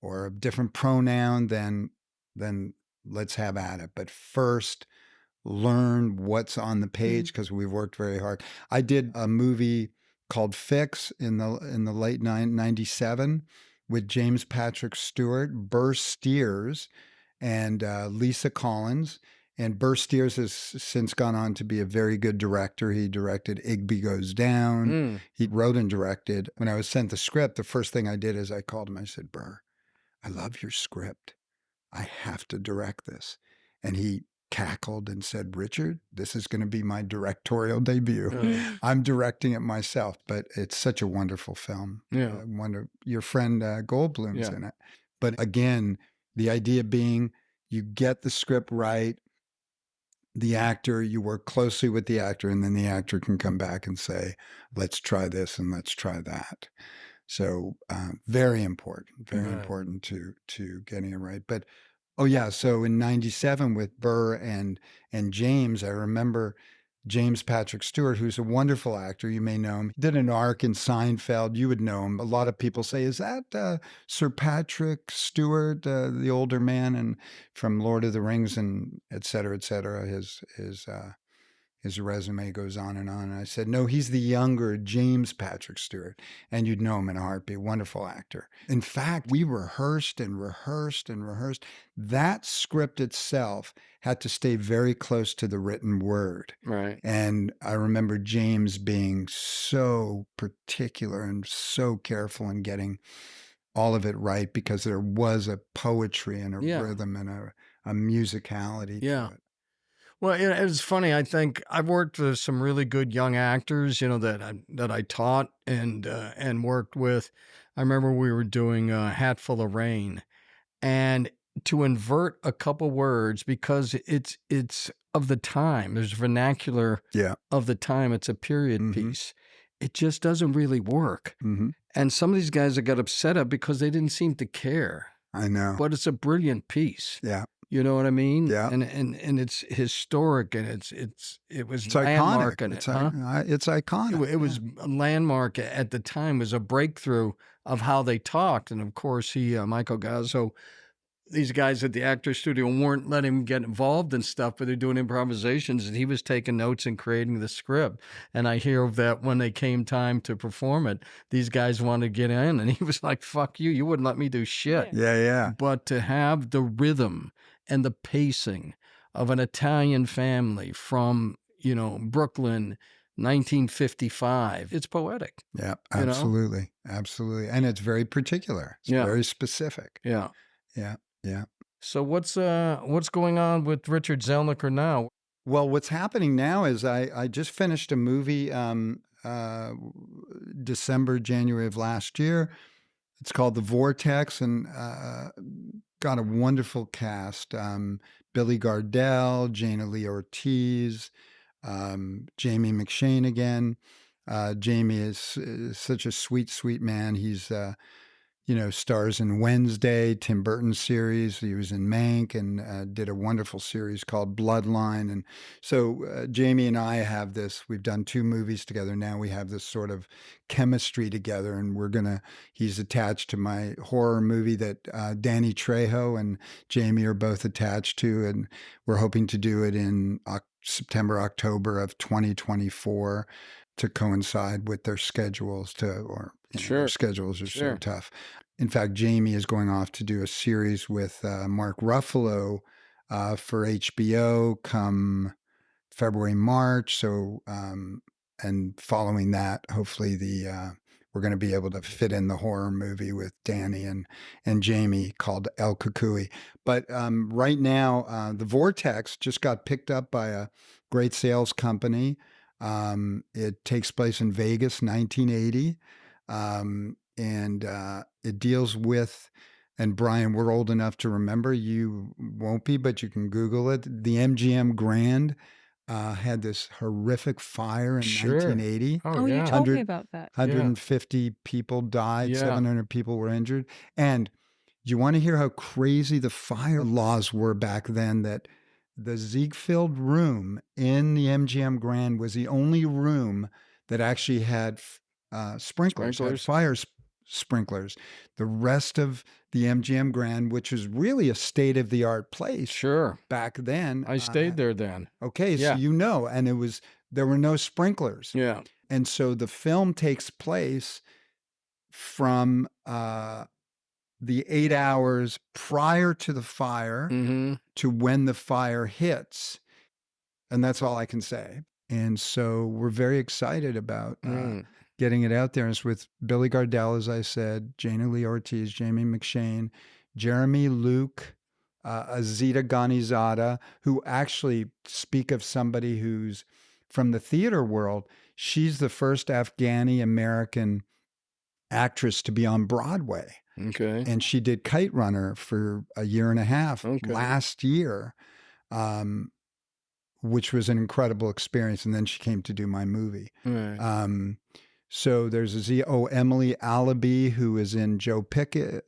or a different pronoun, then let's have at it. But first, learn what's on the page because we've worked very hard. I did a movie called Fix in the late 97 with James Patrick Stewart, Burr Steers, and Lisa Collins. And Burr Steers has since gone on to be a very good director. He directed Igby Goes Down. He wrote and directed. When I was sent the script, the first thing I did is I called him. I said, Burr, I love your script. I have to direct this. And he cackled and said, Richard, this is going to be my directorial debut. I'm directing it myself, but it's such a wonderful film. Yeah. Your friend Goldblum's Yeah. in it. But again, the idea being you get the script right, the actor, you work closely with the actor, and then the actor can come back and say, let's try this and let's try that. So very important to getting it right. But oh yeah, so in 97 with Burr and James, I remember James Patrick Stewart, who's a wonderful actor. You may know him. He did an arc in Seinfeld. You would know him. A lot of people say, is that Sir Patrick Stewart, the older man and from Lord of the Rings and et cetera, et cetera. His resume goes on. And I said, no, he's the younger James Patrick Stewart. And you'd know him in a heartbeat. Wonderful actor. In fact, we rehearsed and rehearsed and rehearsed. That script itself had to stay very close to the written word. Right. And I remember James being so particular and so careful in getting all of it right because there was a poetry and a rhythm and a musicality to it. Well, it's funny. I think I've worked with some really good young actors, that I taught and worked with. I remember we were doing Hatful of Rain, and to invert a couple words because it's of the time. There's vernacular of the time. It's a period piece. It just doesn't really work. And some of these guys that got upset at because they didn't seem to care. I know. But it's a brilliant piece. Yeah. You know what I mean? Yeah. And it's historic, and it was It's landmark iconic. in it, huh? It's iconic. It was a landmark at the time. It was a breakthrough of how they talked, and of course, Michael Gazzo, these guys at the Actors Studio weren't letting him get involved in stuff, but they're doing improvisations, and he was taking notes and creating the script. And I hear that when they came time to perform it, these guys wanted to get in, and he was like, "Fuck you! You wouldn't let me do shit." Yeah. But to have the rhythm and the pacing of an Italian family from, Brooklyn, 1955, it's poetic. Yeah, You know? absolutely. Absolutely. And it's very particular. It's Yeah. very specific. Yeah. Yeah. Yeah. So what's going on with Richard Zelniker now? Well, what's happening now is I just finished a movie December, January of last year. It's called The Vortex, and got a wonderful cast. Billy Gardell, Jana Lee Ortiz, Jamie McShane again. Jamie is such a sweet, sweet man. He's stars in Wednesday, Tim Burton's series. He was in Mank and did a wonderful series called Bloodline. And so Jamie and I have this, we've done 2 movies together. Now we have this sort of chemistry together, and he's attached to my horror movie that Danny Trejo and Jamie are both attached to. And we're hoping to do it in September, October of 2024 to coincide with their schedules their schedules are so tough. In fact, Jamie is going off to do a series with Mark Ruffalo for HBO come February, March. So, and following that, hopefully we're going to be able to fit in the horror movie with Danny and Jamie called El Cucuy. But right now, The Vortex just got picked up by a great sales company. It takes place in Vegas, 1980. And it deals with, and Brian, we're old enough to remember, you won't be, but you can Google it. The MGM Grand had this horrific fire in 1980. Oh, you told me about that. 150 people died, 700 people were injured. And you want to hear how crazy the fire laws were back then, that the Ziegfeld room in the MGM Grand was the only room that actually had sprinklers, had fire sprinklers. The rest of the MGM Grand, which was really a state-of-the-art place back then. I stayed there then. Okay, so and there were no sprinklers. Yeah. And so the film takes place from the 8 hours prior to the fire to when the fire hits. And that's all I can say. And so we're very excited about getting it out there. And it's with Billy Gardell, as I said, Jana Lee Ortiz, Jamie McShane, Jeremy Luke, Azita Ghanizada, who actually speak of somebody who's from the theater world. She's the first Afghani American actress to be on Broadway. Okay. And she did Kite Runner for a year and a half last year, which was an incredible experience. And then she came to do my movie. Right. So there's Emily Alabi, who is in Joe Pickett,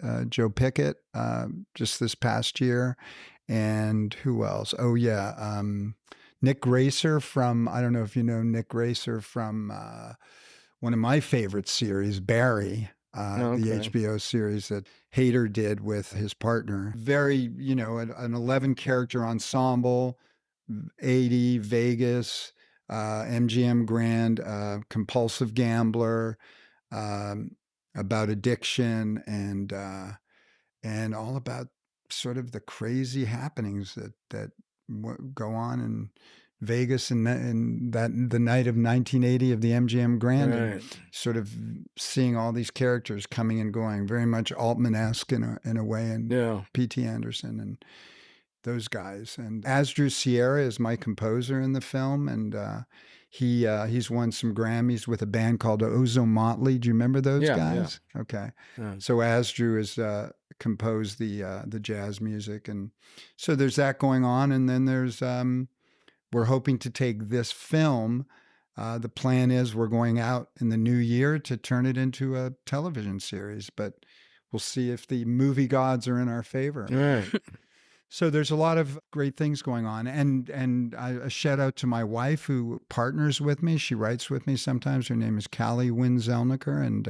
just this past year. And who else? Oh, yeah. Nick Gracer from, I don't know if you know Nick Gracer from one of my favorite series, Barry. The HBO series that Hader did with his partner. Very, an 11 character ensemble, 80, Vegas, MGM Grand, compulsive gambler, about addiction and all about sort of the crazy happenings that go on in Vegas and the night of 1980 of the MGM Grand, and sort of seeing all these characters coming and going, very much Altman-esque in a way, and P.T. Anderson and those guys. And Asdru Sierra is my composer in the film, and he's won some Grammys with a band called Ozomatli. Do you remember those guys? Yeah. Okay. Yeah. So Asdru has composed the jazz music, and so there's that going on, and then there's we're hoping to take this film. The plan is we're going out in the new year to turn it into a television series, but we'll see if the movie gods are in our favor. Right. So there's a lot of great things going on, and a shout out to my wife who partners with me. She writes with me sometimes. Her name is Callie Wynn Zelniker, and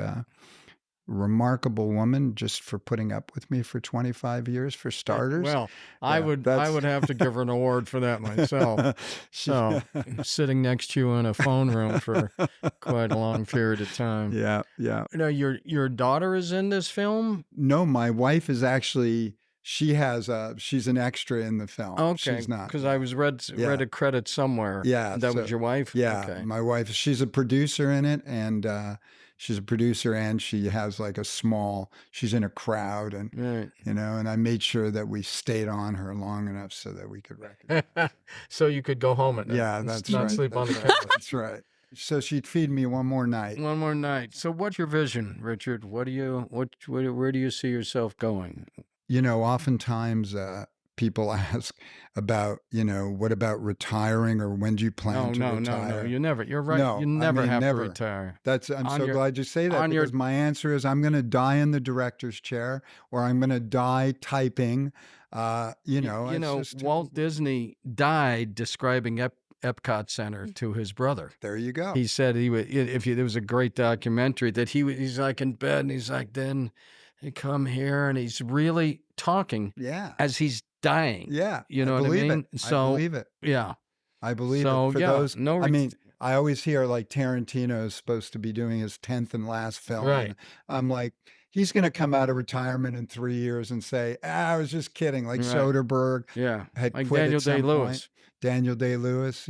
remarkable woman just for putting up with me for 25 years for starters. Well, I Yeah, would that's- have to give her an award for that myself. So sitting next to you in a phone room for quite a long period of time. yeah, yeah. You know, your daughter is in this film. No, my wife is actually she's an extra in the film. Okay, She's not because I was read a credit somewhere. Yeah, that so- was your wife. Yeah, Okay. my wife. She's a producer in it, and she's a producer, and she has like she's in a crowd, and Right. and I made sure that we stayed on her long enough so that we could recognize. So you could go home at night. Yeah, and that's not right. sleep on the that's couch. right. That's right. So she'd feed me one more night. One more night. So what's your vision, Richard? Where do you see yourself going? Oftentimes people ask about, what about retiring, or when do you plan to retire? No. You never. You're right. No, you I never mean, have never. to retire. I'm On so your- glad you say that, on your- because my answer is I'm going to die in the director's chair, or I'm going to die typing. It's just- Walt Disney died describing Epcot Center to his brother. there you go. He said there was a great documentary that he's like in bed and he's like, then he come here and he's really talking Yeah. as he's dying. Yeah. You know what I believe mean? It. So- I believe it. Yeah. I believe So, it. For yeah, those, no I mean, I always hear like Tarantino is supposed to be doing his 10th and last film. Right. And I'm like, he's going to come out of retirement in 3 years and say, I was just kidding. Like Right. Soderbergh Yeah. had Like quit Daniel at some Day-Lewis. point. Daniel Day-Lewis,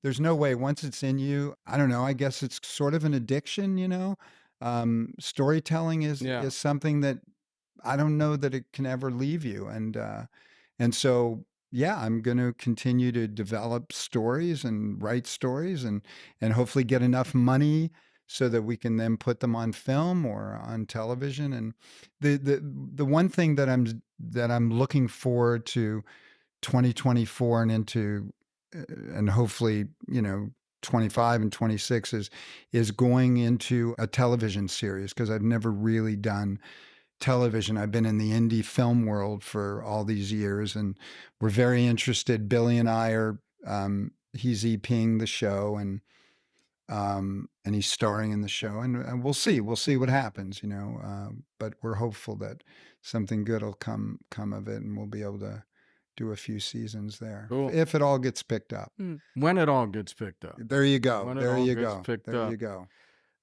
there's no way once it's in you. I don't know. I guess it's sort of an addiction, storytelling is something that I don't know that it can ever leave you. And so, yeah, I'm going to continue to develop stories and write stories and hopefully get enough money so that we can then put them on film or on television. And the one thing that I'm looking forward to 2024 and into and hopefully 25 and 26 is going into a television series, because I've never really done television. I've been in the indie film world for all these years, and we're very interested. Billy and I are he's EPing the show, and he's starring in the show, and we'll see what happens, but we're hopeful that something good will come of it, and we'll be able to do a few seasons there Cool. if it all gets picked up. When it all gets picked up. There you go. When it There all you gets go. picked There up. you go.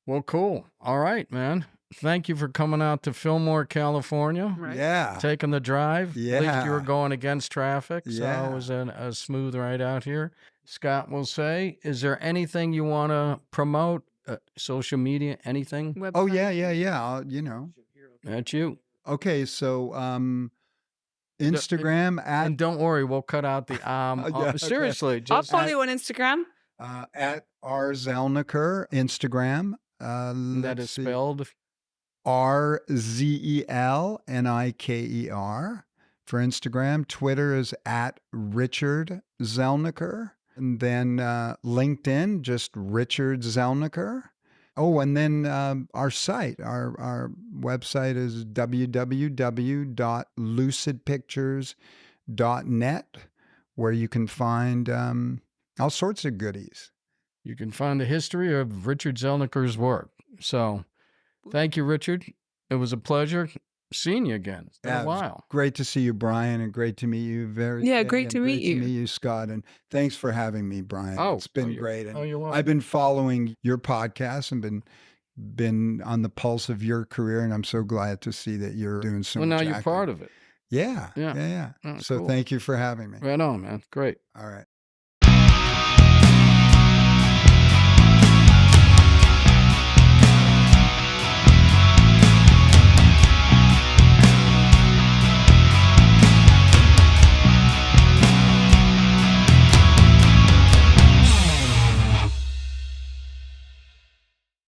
Well, cool. All right, man. Thank you for coming out to Fillmore, California. Right. Yeah. Taking the drive. At least you were Yeah. going against traffic, so Yeah. it was a smooth ride out here. Scott will say, is there anything you want to promote? Social media, anything? Oh Website. yeah. That's you. Okay, so Instagram at And don't worry, we'll cut out the Yeah, okay. seriously. I'll Just follow you on Instagram. at R Zelniker Instagram. that let's is see. spelled. RZELNIKER for Instagram. Twitter is at Richard Zelniker. And then LinkedIn, just Richard Zelniker. Oh, and then our site, our website is www.lucidpictures.net, where you can find all sorts of goodies. You can find the history of Richard Zelniker's work. So thank you, Richard. It was a pleasure seeing you again. It's been Yeah, a it was while. Great to see you, Brian, and great to meet you. Yeah, great to meet great you. to meet you, Scott. And thanks for having me, Brian. Oh, It's been you're- great. And you're welcome. I've been following your podcast and been on the pulse of your career, and I'm so glad to see that you're doing so Well, much now you're acting. part of it. Yeah. Yeah. Yeah. Oh, So cool. thank you for having me. Right on, man. Great. All right.